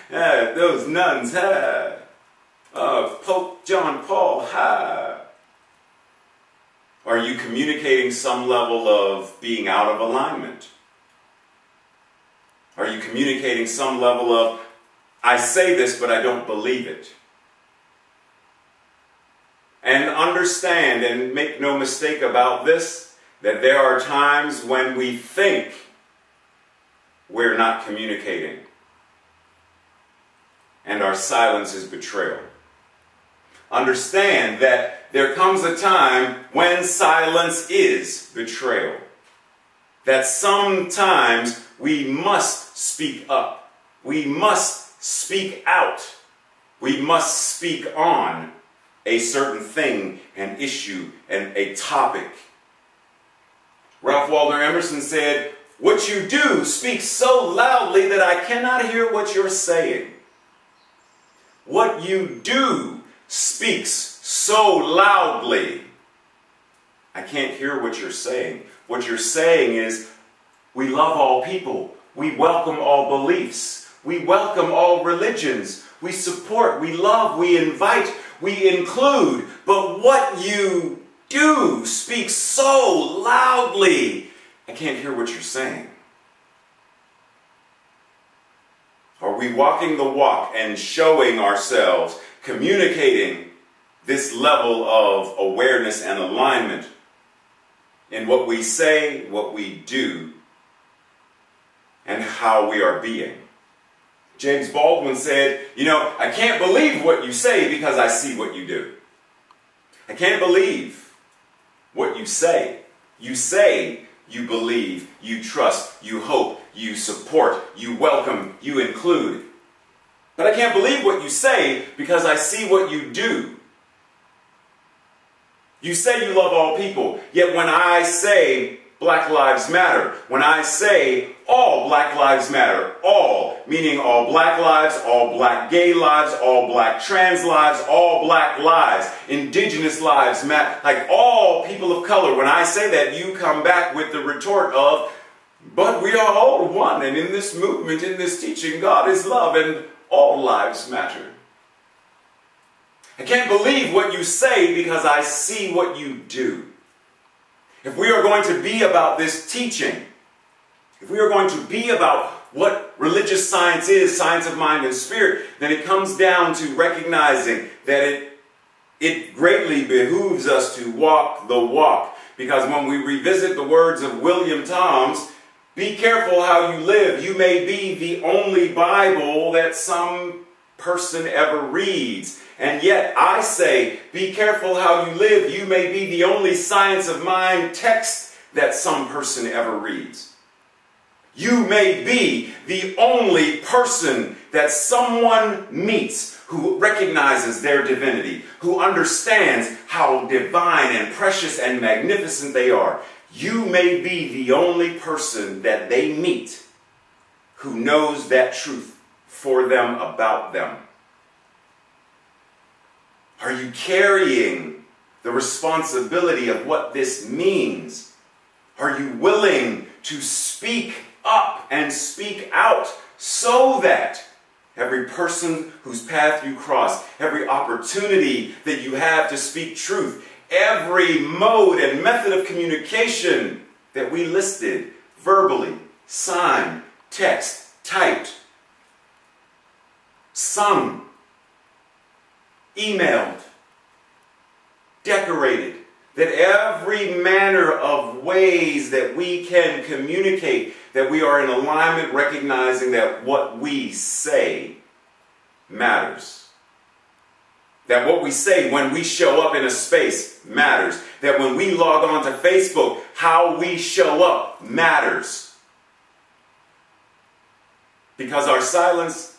those nuns, Pope John Paul, Are you communicating some level of being out of alignment? Are you communicating some level of, I say this, but I don't believe it? And understand, and make no mistake about this, that there are times when we think we're not communicating. And our silence is betrayal. Understand that there comes a time when silence is betrayal. That sometimes we must speak up. We must speak out. We must speak on a certain thing, an issue, and a topic. Ralph Waldo Emerson said, "What you do speaks so loudly that I cannot hear what you're saying." What you do speaks so loudly, I can't hear what you're saying. What you're saying is, we love all people. We welcome all beliefs. We welcome all religions. We support, we love, we invite, we include. But what you do speaks so loudly, I can't hear what you're saying. Are we walking the walk and showing ourselves, communicating this level of awareness and alignment in what we say, what we do, and how we are being? James Baldwin said, I can't believe what you say because I see what you do. I can't believe what you say. You say you believe, you trust, you hope, you support, you welcome, you include. But I can't believe what you say because I see what you do. You say you love all people, yet when I say Black Lives Matter, when I say all Black Lives Matter, all, meaning all black lives, all black gay lives, all black trans lives, all black lives, indigenous lives, like all people of color, when I say that, you come back with the retort of, but we are all one, and in this movement, in this teaching, God is love, and all lives matter. I can't believe what you say because I see what you do. If we are going to be about this teaching, if we are going to be about what religious science is, science of mind and spirit, then it comes down to recognizing that it greatly behooves us to walk the walk. Because when we revisit the words of William Toms, be careful how you live. You may be the only Bible that some person ever reads. And yet I say, be careful how you live. You may be the only science of mind text that some person ever reads. You may be the only person that someone meets who recognizes their divinity, who understands how divine and precious and magnificent they are. You may be the only person that they meet who knows that truth for them, about them. Are you carrying the responsibility of what this means? Are you willing to speak up and speak out so that every person whose path you cross, every opportunity that you have to speak truth, every mode and method of communication that we listed, verbally, signed, text, typed, sung, emailed, decorated, that every manner of ways that we can communicate, that we are in alignment, recognizing that what we say matters. That what we say when we show up in a space matters. That when we log on to Facebook, how we show up matters. Because our silence,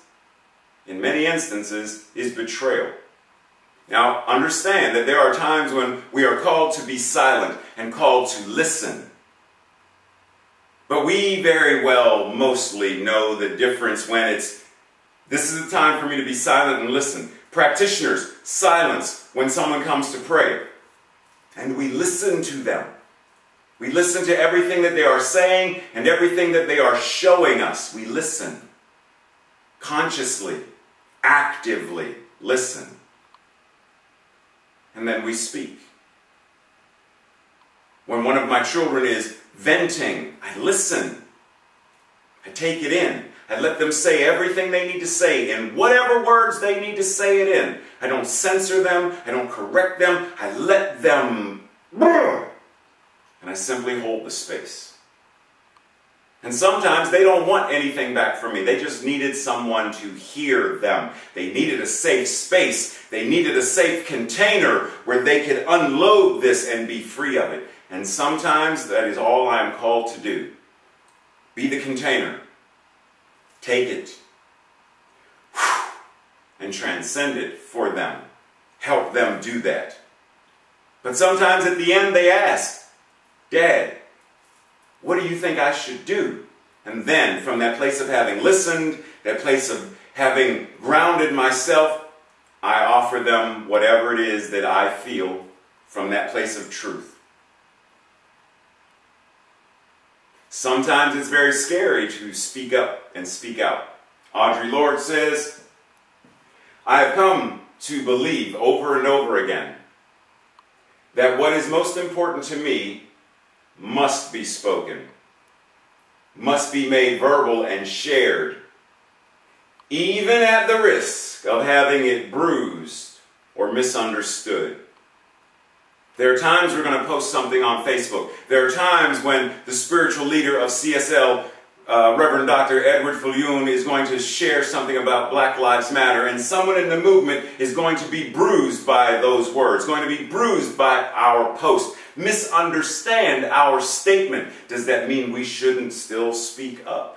in many instances, is betrayal. Now, understand that there are times when we are called to be silent and called to listen. But we very well mostly know the difference when it's, this is the time for me to be silent and listen. Practitioners, silence when someone comes to pray. And we listen to them. We listen to everything that they are saying and everything that they are showing us. We listen. Consciously, actively listen. And then we speak. When one of my children is venting, I listen. I take it in. I let them say everything they need to say in whatever words they need to say it in. I don't censor them. I don't correct them. I let them. And I simply hold the space. And sometimes they don't want anything back from me. They just needed someone to hear them. They needed a safe space. They needed a safe container where they could unload this and be free of it. And sometimes that is all I am called to do. Be the container. Take it. And transcend it for them. Help them do that. But sometimes at the end they ask, Dad, what do you think I should do? And then from that place of having listened, that place of having grounded myself, I offer them whatever it is that I feel from that place of truth. Sometimes it's very scary to speak up and speak out. Audre Lorde says, I have come to believe over and over again that what is most important to me must be spoken, must be made verbal and shared, even at the risk of having it bruised or misunderstood. There are times we're going to post something on Facebook. There are times when the spiritual leader of CSL, Reverend Dr. Edward Fillion, is going to share something about Black Lives Matter, and someone in the movement is going to be bruised by those words, going to be bruised by our post, misunderstand our statement. Does that mean we shouldn't still speak up?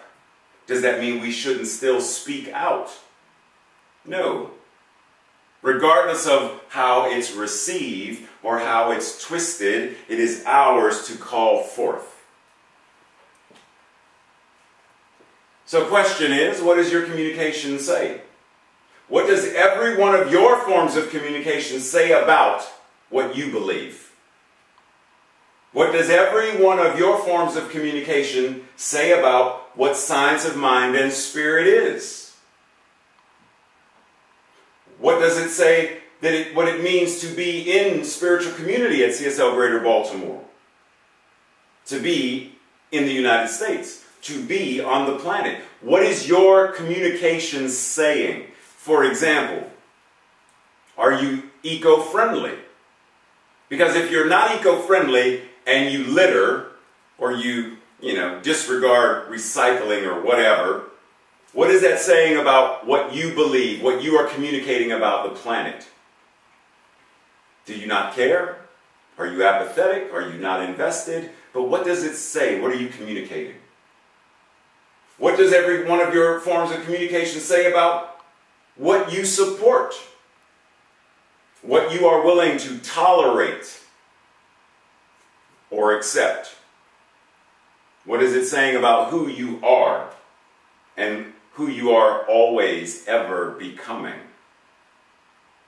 Does that mean we shouldn't still speak out? No. Regardless of how it's received or how it's twisted, it is ours to call forth. So the question is, what does your communication say? What does every one of your forms of communication say about what you believe? What does every one of your forms of communication say about what science of mind and spirit is? What does it say that what it means to be in spiritual community at CSL Greater Baltimore? To be in the United States. To be on the planet. What is your communication saying? For example, are you eco-friendly? Because if you're not eco-friendly and you litter or you disregard recycling or whatever, what is that saying about what you believe, what you are communicating about the planet? Do you not care? Are you apathetic? Are you not invested? But what does it say? What are you communicating? What does every one of your forms of communication say about what you support? What you are willing to tolerate or accept? What is it saying about who you are and who you are always ever becoming?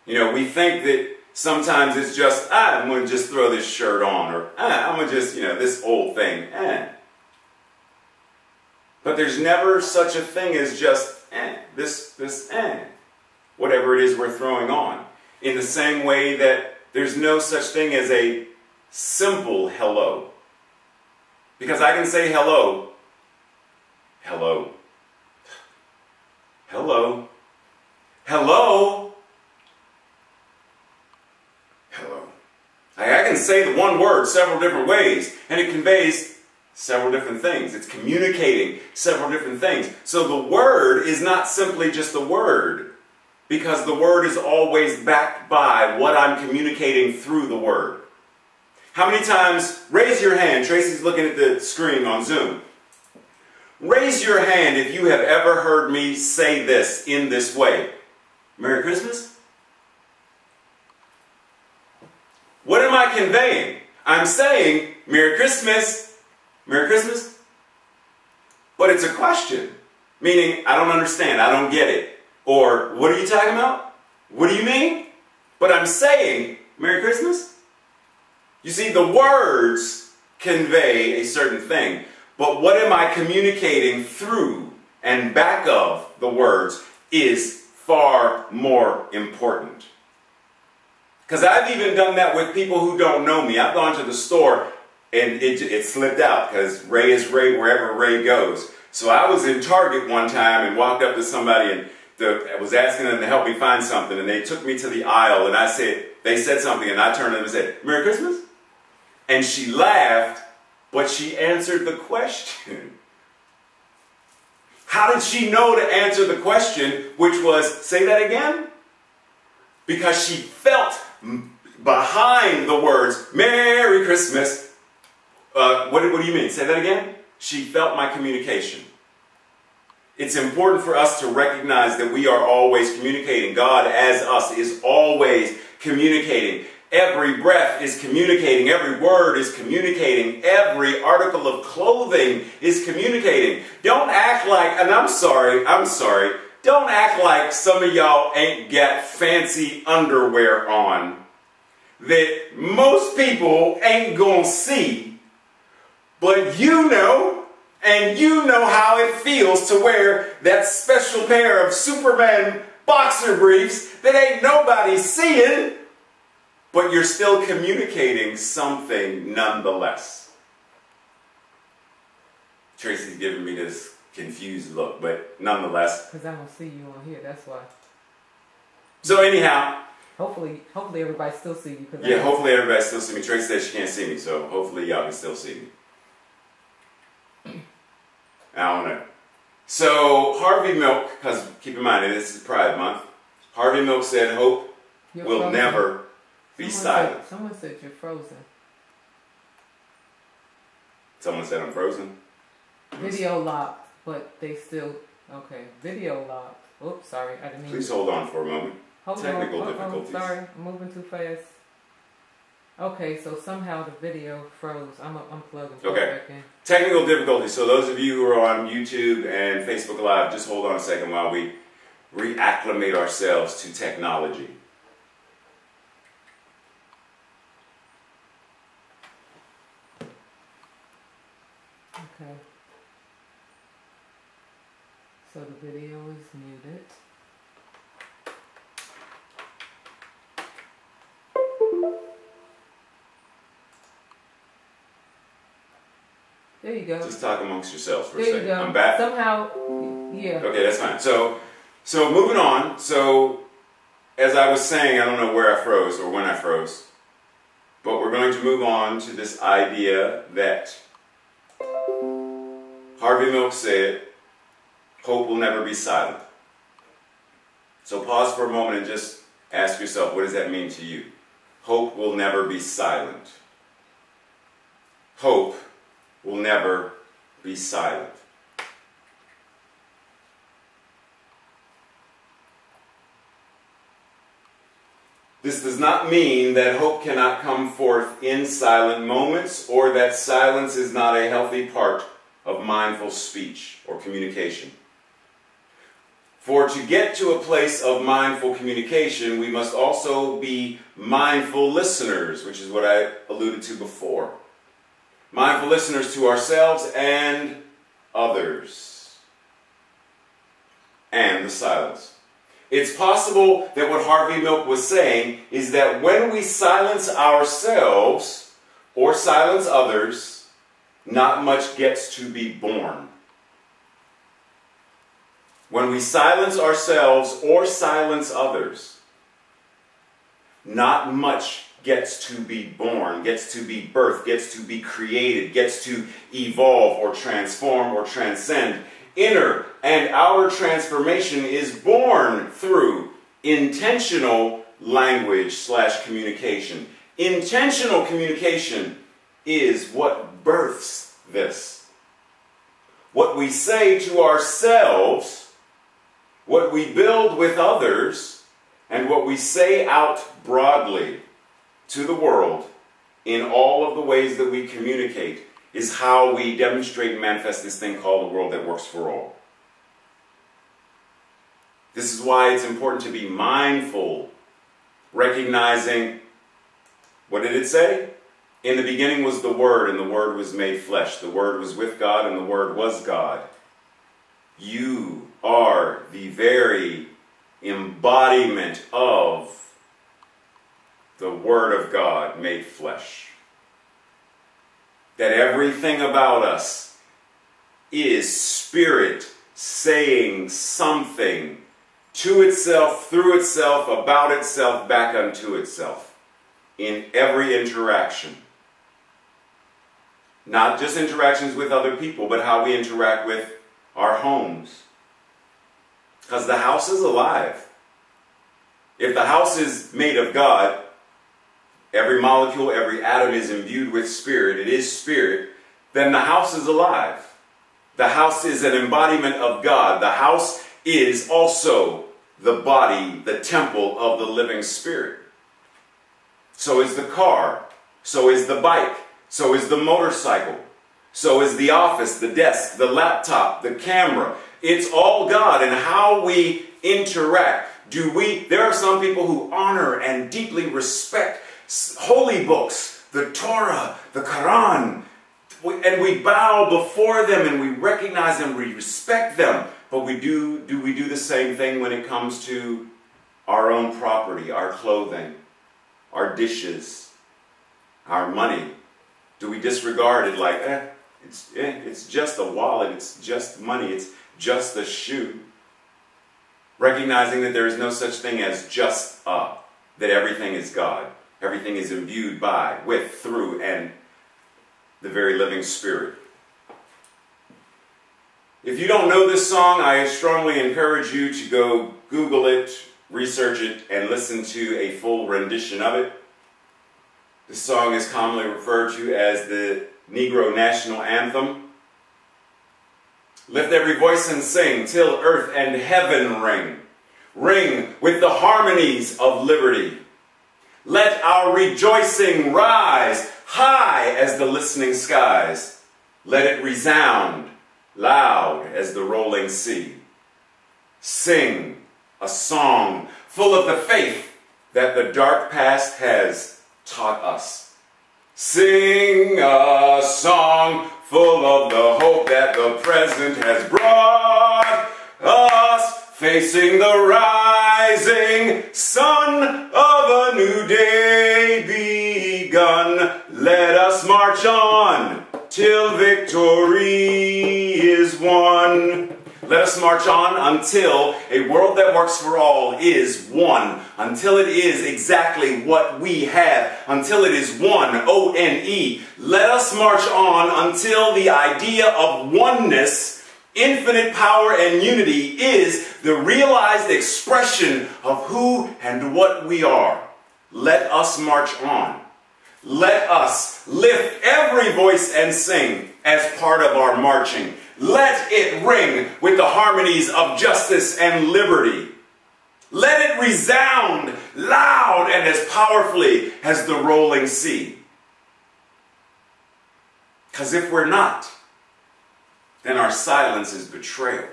We think that sometimes it's just, I'm going to just throw this shirt on, or I'm going to just, this old thing, But there's never such a thing as just, whatever it is we're throwing on. In the same way that there's no such thing as a simple hello. Because I can say hello, hello, hello, hello, hello. I can say the one word several different ways, and it conveys several different things. It's communicating several different things. So the word is not simply just a word, because the word is always backed by what I'm communicating through the word. How many times, raise your hand, Tracy's looking at the screen on Zoom. Raise your hand if you have ever heard me say this in this way. Merry Christmas? What am I conveying? I'm saying, Merry Christmas. Merry Christmas? but it's a question. Meaning, I don't understand, I don't get it. Or, what are you talking about? What do you mean? But I'm saying, Merry Christmas? You see, the words convey a certain thing. But what am I communicating through and back of the words is far more important. Because I've even done that with people who don't know me. I've gone to the store and it slipped out because Ray is Ray wherever Ray goes. So I was in Target one time and walked up to somebody and I was asking them to help me find something, and they took me to the aisle, and they said something, and I turned to them and said, Merry Christmas? And she laughed, but she answered the question. How did she know to answer the question, which was, say that again? Because she felt behind the words, Merry Christmas. What do you mean? Say that again? She felt my communication. It's important for us to recognize that we are always communicating. God, as us, is always communicating. Every breath is communicating. Every word is communicating. Every article of clothing is communicating. Don't act like, and I'm sorry, don't act like some of y'all ain't got fancy underwear on that most people ain't gonna see, but you know. And you know how it feels to wear that special pair of Superman boxer briefs that ain't nobody seeing, but you're still communicating something nonetheless. Tracy's giving me this confused look, but nonetheless. Because I don't see you on here, that's why. So anyhow. Hopefully everybody still see you. Yeah, hopefully everybody still see me. Tracy says she can't see me, so hopefully y'all can still see me. I don't know. So, Harvey Milk, because keep in mind, this is Pride Month. Harvey Milk said, hope will never be silent. Someone said you're frozen. Someone said I'm frozen? Video locked, but they still, okay. Video locked. Oops, sorry, I didn't mean. Please hold on for a moment. Technical difficulties. Sorry, I'm moving too fast. Okay, so somehow the video froze. I'm unplugging. Okay. Back in. Technical difficulties. So those of you who are on YouTube and Facebook Live, just hold on a second while we reacclimate ourselves to technology. Okay. So the video is muted. There you go. Just talk amongst yourselves for a second. There you go. I'm back. Somehow, yeah. Okay, that's fine. So moving on. So as I was saying, I don't know where I froze or when I froze, but we're going to move on to this idea that Harvey Milk said, hope will never be silent. So pause for a moment and just ask yourself, what does that mean to you? Hope will never be silent. Hope will never be silent. This does not mean that hope cannot come forth in silent moments or that silence is not a healthy part of mindful speech or communication. For to get to a place of mindful communication, we must also be mindful listeners, which is what I alluded to before. Mindful listeners to ourselves and others. And the silence. It's possible that what Harvey Milk was saying is that when we silence ourselves or silence others, not much gets to be born. When we silence ourselves or silence others, not much gets to be born, gets to be birthed, gets to be created, gets to evolve or transform or transcend. Inner and outer transformation is born through intentional language/communication. Intentional communication is what births this. What we say to ourselves, what we build with others, and what we say out broadly to the world in all of the ways that we communicate is how we demonstrate and manifest this thing called a world that works for all. This is why it's important to be mindful, recognizing, what did it say? In the beginning was the Word, and the Word was made flesh. The Word was with God, and the Word was God. You are the very embodiment of the Word of God made flesh. That everything about us is Spirit saying something to itself, through itself, about itself, back unto itself in every interaction. Not just interactions with other people, but how we interact with our homes. Because the house is alive. If the house is made of God, every molecule, every atom is imbued with spirit, it is spirit, then the house is alive. The house is an embodiment of God. The house is also the body, the temple of the living Spirit. So is the car. So is the bike. So is the motorcycle. So is the office, the desk, the laptop, the camera. It's all God. And how we interact. There are some people who honor and deeply respect holy books, the Torah, the Quran, and we bow before them and we recognize them, we respect them. But do we do the same thing when it comes to our own property, our clothing, our dishes, our money? Do we disregard it like, it's just a wallet, it's just money, it's just a shoe? Recognizing that there is no such thing as just that everything is God. Everything is imbued by, with, through, and the very living Spirit. If you don't know this song, I strongly encourage you to go Google it, research it, and listen to a full rendition of it. This song is commonly referred to as the Negro National Anthem. Lift every voice and sing till earth and heaven ring. Ring with the harmonies of liberty. Let our rejoicing rise high as the listening skies. Let it resound loud as the rolling sea. Sing a song full of the faith that the dark past has taught us. Sing a song full of the hope that the present has brought us. Facing the rising sun of a new day begun, let us march on till victory is won. Let us march on until a world that works for all is won. Until it is exactly what we have. Until it is one, O-N-E. Let us march on until the idea of oneness, infinite power and unity is the realized expression of who and what we are. Let us march on. Let us lift every voice and sing as part of our marching. Let it ring with the harmonies of justice and liberty. Let it resound loud and as powerfully as the rolling sea. Because if we're not, then our silence is betrayal.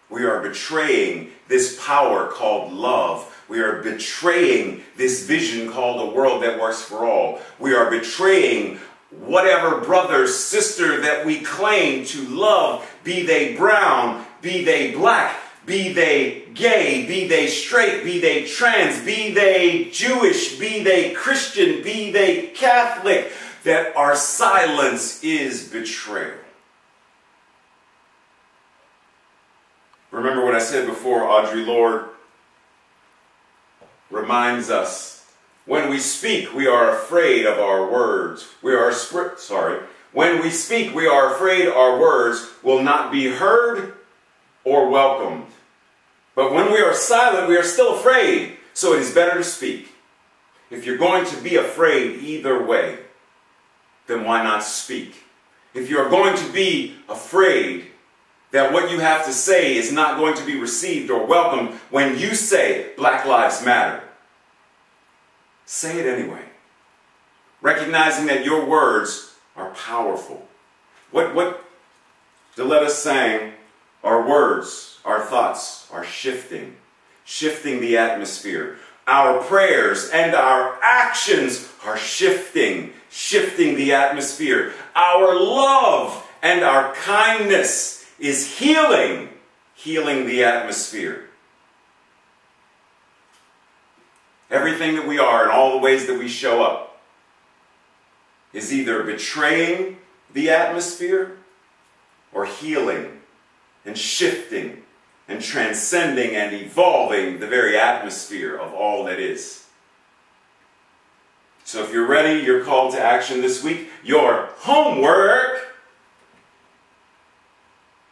We are betraying this power called love. We are betraying this vision called a world that works for all. We are betraying whatever brother, sister that we claim to love, be they brown, be they black, be they gay, be they straight, be they trans, be they Jewish, be they Christian, be they Catholic, that our silence is betrayal. Remember what I said before, Audre Lorde reminds us, when we speak, we are afraid of our words. When we speak, we are afraid our words will not be heard or welcomed. But when we are silent, we are still afraid, so it is better to speak. If you're going to be afraid either way, then why not speak? If you're going to be afraid that what you have to say is not going to be received or welcomed when you say Black Lives Matter, say it anyway. Recognizing that your words are powerful. What Diletta sang, our words, our thoughts are shifting the atmosphere. Our prayers and our actions are shifting the atmosphere. Our love and our kindness is healing the atmosphere. Everything that we are and all the ways that we show up is either betraying the atmosphere or healing and shifting and transcending and evolving the very atmosphere of all that is. So if you're ready, your call to action this week, your homework.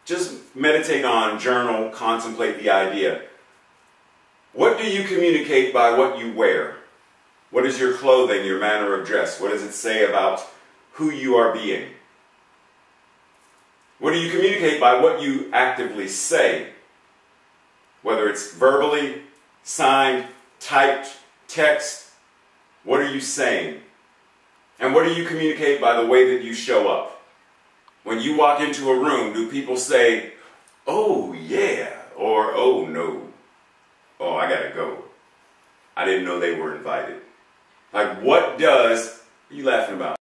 Just meditate on, journal, contemplate the idea. What do you communicate by what you wear? What is your clothing, your manner of dress? What does it say about who you are being? What do you communicate by what you actively say? Whether it's verbally, signed, typed, text, what are you saying? And what do you communicate by the way that you show up? When you walk into a room, do people say, "Oh yeah," or "Oh no, oh I gotta go, I didn't know they were invited"? Like, what are you laughing about?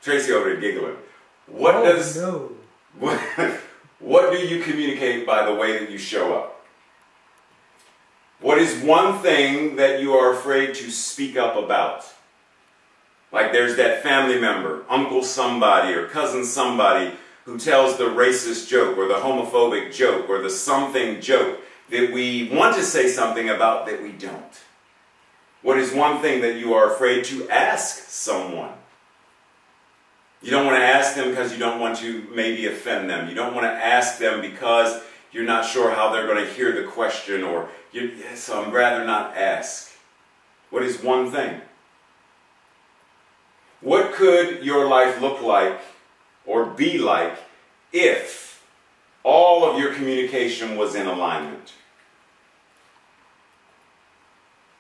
Tracy over there giggling. What do you communicate by the way that you show up? What is one thing that you are afraid to speak up about? Like there's that family member, uncle somebody or cousin somebody who tells the racist joke or the homophobic joke or the something joke that we want to say something about that we don't. What is one thing that you are afraid to ask someone? You don't want to ask them because you don't want to maybe offend them. You don't want to ask them because you're not sure how they're going to hear the question, so I'd rather not ask. What is one thing? What could your life look like or be like if all of your communication was in alignment?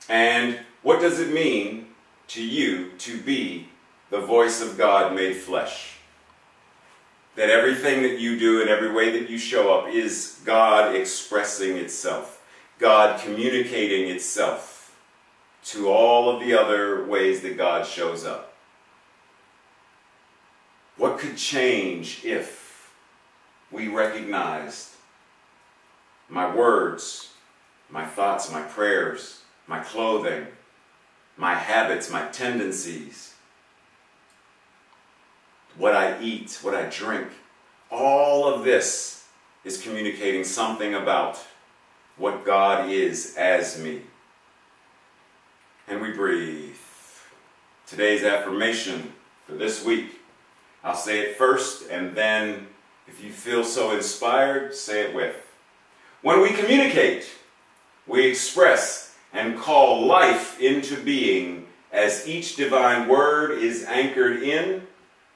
And what does it mean to you to be the voice of God made flesh? That everything that you do and every way that you show up is God expressing itself, God communicating itself to all of the other ways that God shows up. What could change if we recognized my words, my thoughts, my prayers, my clothing, my habits, my tendencies, what I eat, what I drink, all of this is communicating something about what God is as me. And we breathe. Today's affirmation for this week, I'll say it first, and then if you feel so inspired, say it with. When we communicate, we express and call life into being as each divine word is anchored in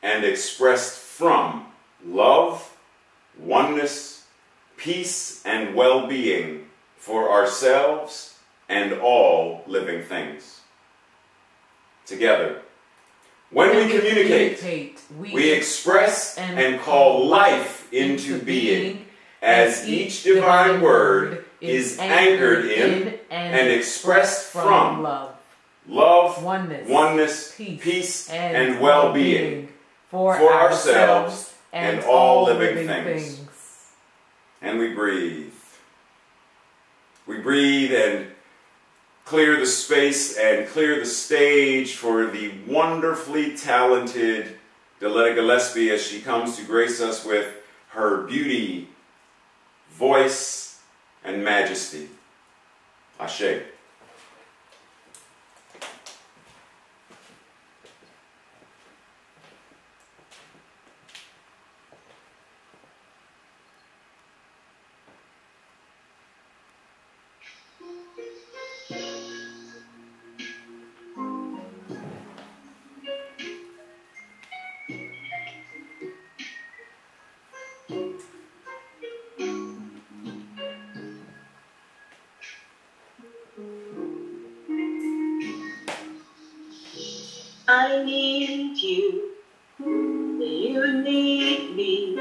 and expressed from love, oneness, peace, and well-being for ourselves and all living things. Together, when we communicate, we express and call life into being as each divine word is anchored in and expressed from love, oneness, peace, and well-being for ourselves and all living things. And we breathe. We breathe and clear the space and clear the stage for the wonderfully talented Diletta Gillespie as she comes to grace us with her beauty, voice, and majesty. Ashe. I need you You need me.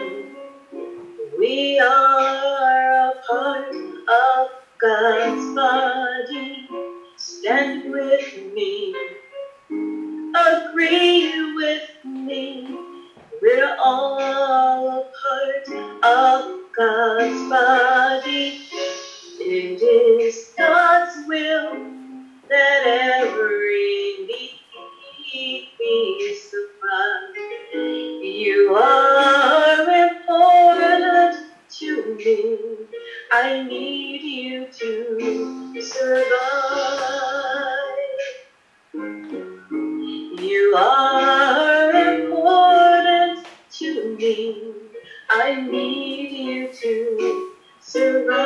We are a part of God's body. Stand with me. Agree with me. We're all a part of God's body. It is God's will that every need be supplied. You are important to me. I need you to survive. You are important to me. I need you to survive.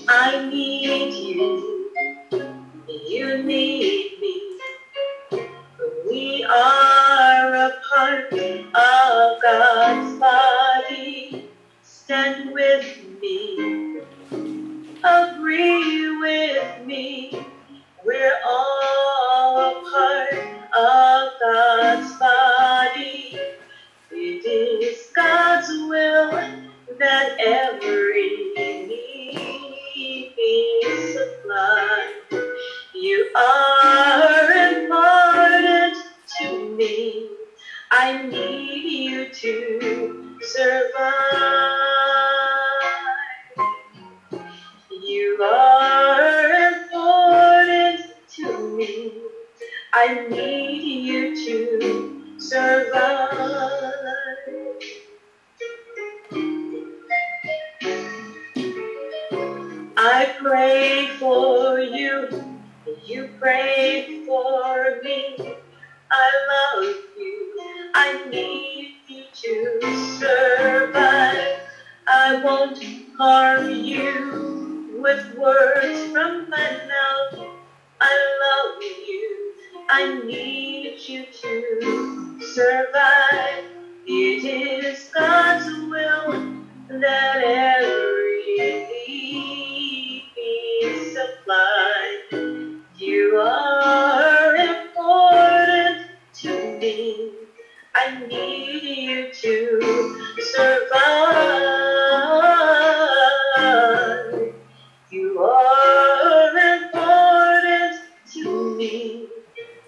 I need you. You need me. We are a part of God's body. Stand with me. Agree with me. We're all a part of God's body. It is God's will that every need be supplied. You are important to me. I need you to survive. You are important to me. I need you to survive. I pray for you. You pray for me. I love you. I need you to survive. I won't harm you with words from my mouth. I love you. I need you to survive. It is God's will that every need be supplied. You are important to me. I need you to survive. You are important to me.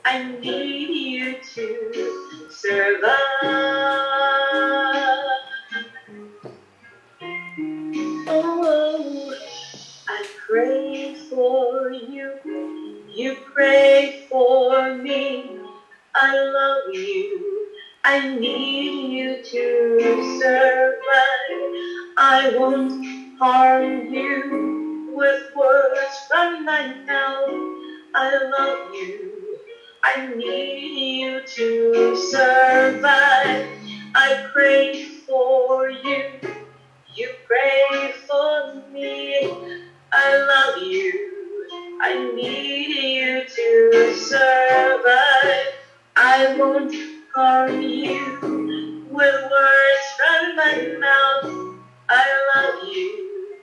I need you to survive. Oh, I pray for you. You pray for me. I love you. I need you to survive. I won't harm you with words from my mouth. I love you. I need you to survive. I pray for you. You pray for me. I love you. I need you to survive. I won't harm you with words from my mouth. I love you.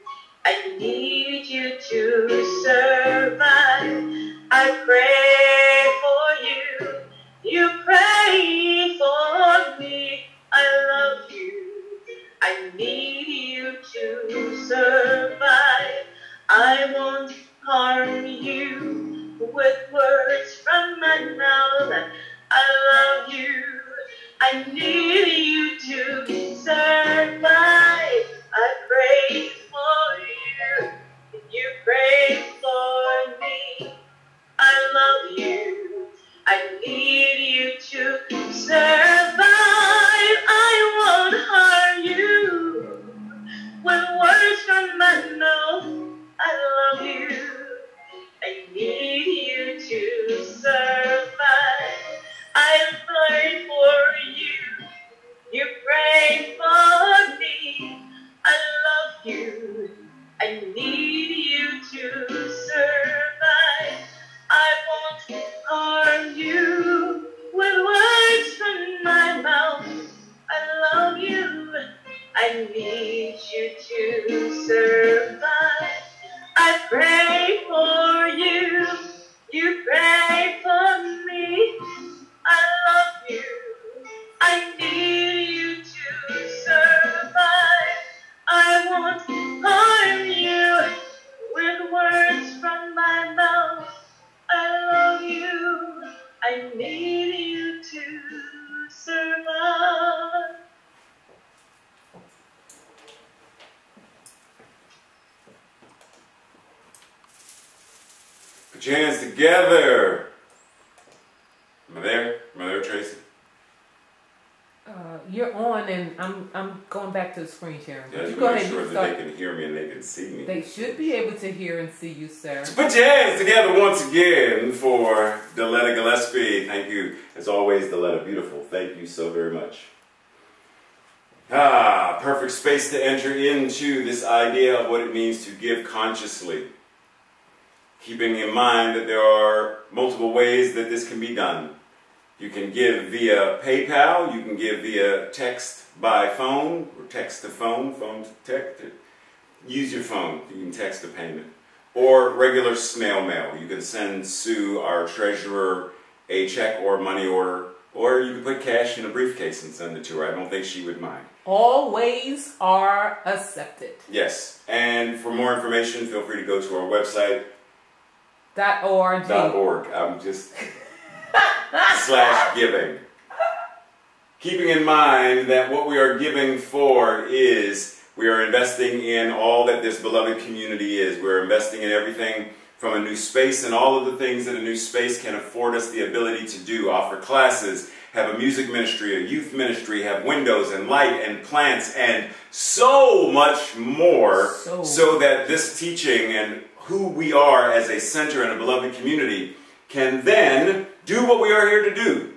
I need you to survive. I pray for you. You pray for me. I love you. I need you to survive. I won't harm you with words from my mouth. I love you. I need you to survive. I pray for you. You pray for me. I love you. I need you to survive. I won't harm you with words from my mouth. I love you. I need you to survive. I pray for you. You pray for me. I love you. I need you to survive. I won't harm you with words from my mouth. I love you. I need you to survive. I pray for you. Put your hands together. Am I there? Am I there, Tracy? You're on, and I'm going back to the screen sharing. Yeah, You to go make ahead. sure You that start. they can hear me and they can see me. They should be able to hear and see you, sir. Put your hands together once again for Deletta Gillespie. Thank you. As always, Deletta, beautiful. Thank you so very much. Perfect space to enter into this idea of what it means to give consciously. Keeping in mind that there are multiple ways that this can be done. You can give via PayPal, you can give via text by phone, or text to phone, phone to text. Use your phone, you can text a payment. Or regular snail mail. You can send Sue, our treasurer, a check or money order, or you can put cash in a briefcase and send it to her. I don't think she would mind. All ways are accepted. Yes, and for more information, feel free to go to our website, .org. .org. I'm just /giving. Keeping in mind that what we are giving for is we are investing in all that this beloved community is. We're investing in everything from a new space and all of the things that a new space can afford us the ability to do. Offer classes, have a music ministry, a youth ministry, have windows and light and plants and so much more so that this teaching and who we are as a center and a beloved community can then do what we are here to do.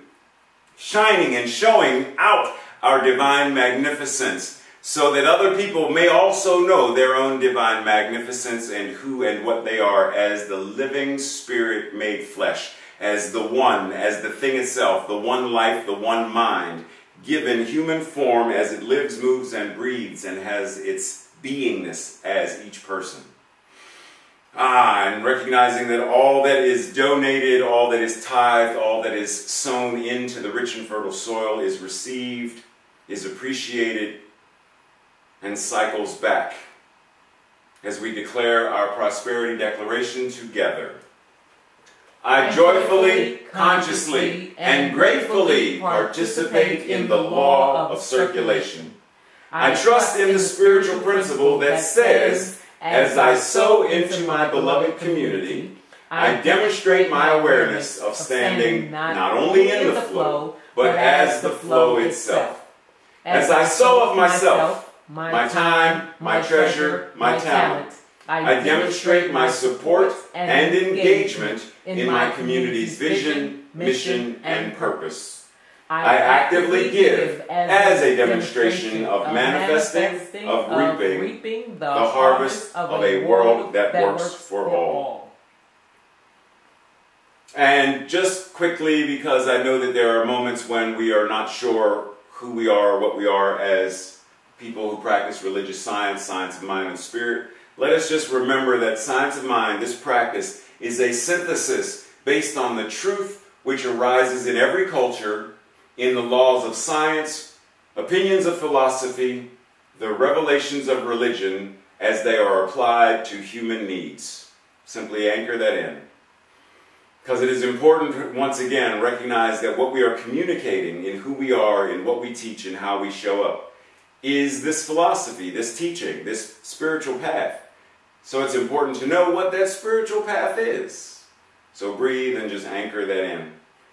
Shining and showing out our divine magnificence so that other people may also know their own divine magnificence and who and what they are as the living spirit made flesh, as the one, as the thing itself, the one life, the one mind, given human form as it lives, moves, and breathes and has its beingness as each person. And recognizing that all that is donated, all that is tithed, all that is sown into the rich and fertile soil is received, is appreciated, and cycles back as we declare our prosperity declaration together. I joyfully, consciously, and gratefully participate in the law of circulation. I trust in the spiritual principle that says, as I sow into my beloved community, I demonstrate my awareness of standing not only in the flow, but as the flow itself. As I sow of myself, my time, my treasure, my talent, I demonstrate my support and engagement in my community's vision, mission, and purpose. I actively give as a demonstration of manifesting, of reaping the harvest of a world that works for all. And just quickly, because I know that there are moments when we are not sure who we are or what we are as people who practice religious science, science of mind and spirit, let us just remember that science of mind, this practice, is a synthesis based on the truth which arises in every culture, in the laws of science, opinions of philosophy, the revelations of religion as they are applied to human needs. Simply anchor that in. Because it is important to, once again, recognize that what we are communicating in who we are, in what we teach, and how we show up, is this philosophy, this teaching, this spiritual path. So it's important to know what that spiritual path is. So breathe and just anchor that in.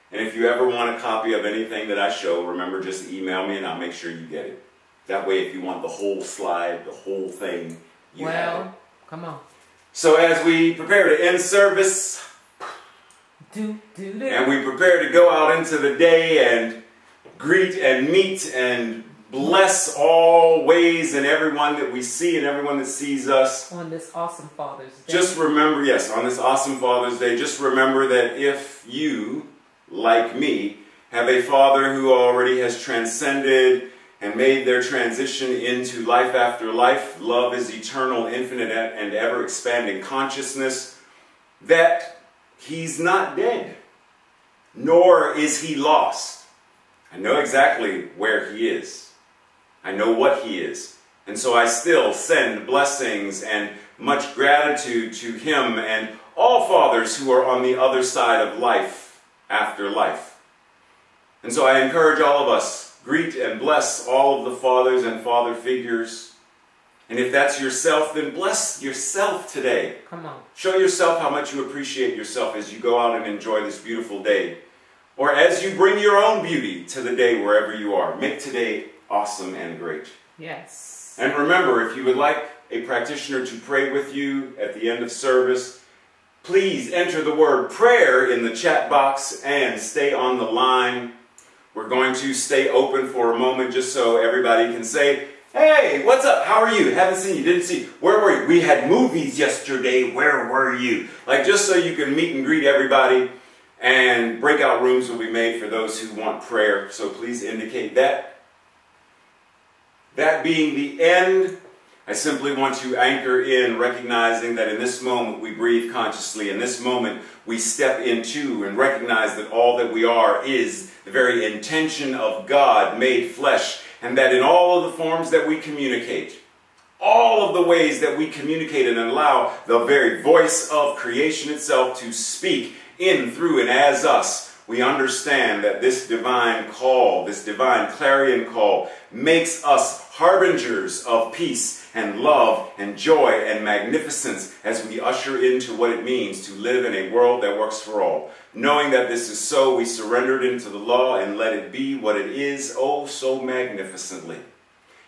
And if you ever want a copy of anything that I show, remember, just email me and I'll make sure you get it. That way, if you want the whole slide, the whole thing, you have it. Come on. So as we prepare to end service, and we prepare to go out into the day and greet and meet and bless all ways and everyone that we see and everyone that sees us. On this awesome Father's Day. Just remember, yes, on this awesome Father's Day, just remember that if you, like me, have a father who already has transcended and made their transition into life after life, love is eternal, infinite, and ever-expanding consciousness, that he's not dead, nor is he lost. I know exactly where he is. I know what he is. And so I still send blessings and much gratitude to him and all fathers who are on the other side of life after life. And so I encourage all of us, greet and bless all of the fathers and father figures And if that's yourself, then bless yourself today. Come on. Show yourself how much you appreciate yourself as you go out and enjoy this beautiful day. Or as you bring your own beauty to the day wherever you are. Make today awesome and great. Yes. And remember, if you would like a practitioner to pray with you at the end of service, please enter the word prayer in the chat box and stay on the line. We're going to stay open for a moment just so everybody can say, hey, what's up? How are you? Haven't seen you, didn't see you. Where were you? We had movies yesterday. Where were you? Like, just so you can meet and greet everybody. And breakout rooms will be made for those who want prayer. So please indicate that. That being the end, I simply want to anchor in recognizing that in this moment we breathe consciously. In this moment we step into and recognize that all that we are is the very intention of God made flesh. And that in all of the forms that we communicate, all of the ways that we communicate and allow the very voice of creation itself to speak in, through, and as us, we understand that this divine call, this divine clarion call, makes us harbingers of peace and love and joy and magnificence as we usher into what it means to live in a world that works for all. Knowing that this is so, we surrendered into the law and let it be what it is, oh so magnificently.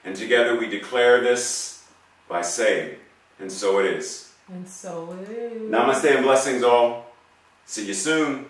And together we declare this by saying, and so it is. And so it is. Namaste and blessings all. See you soon.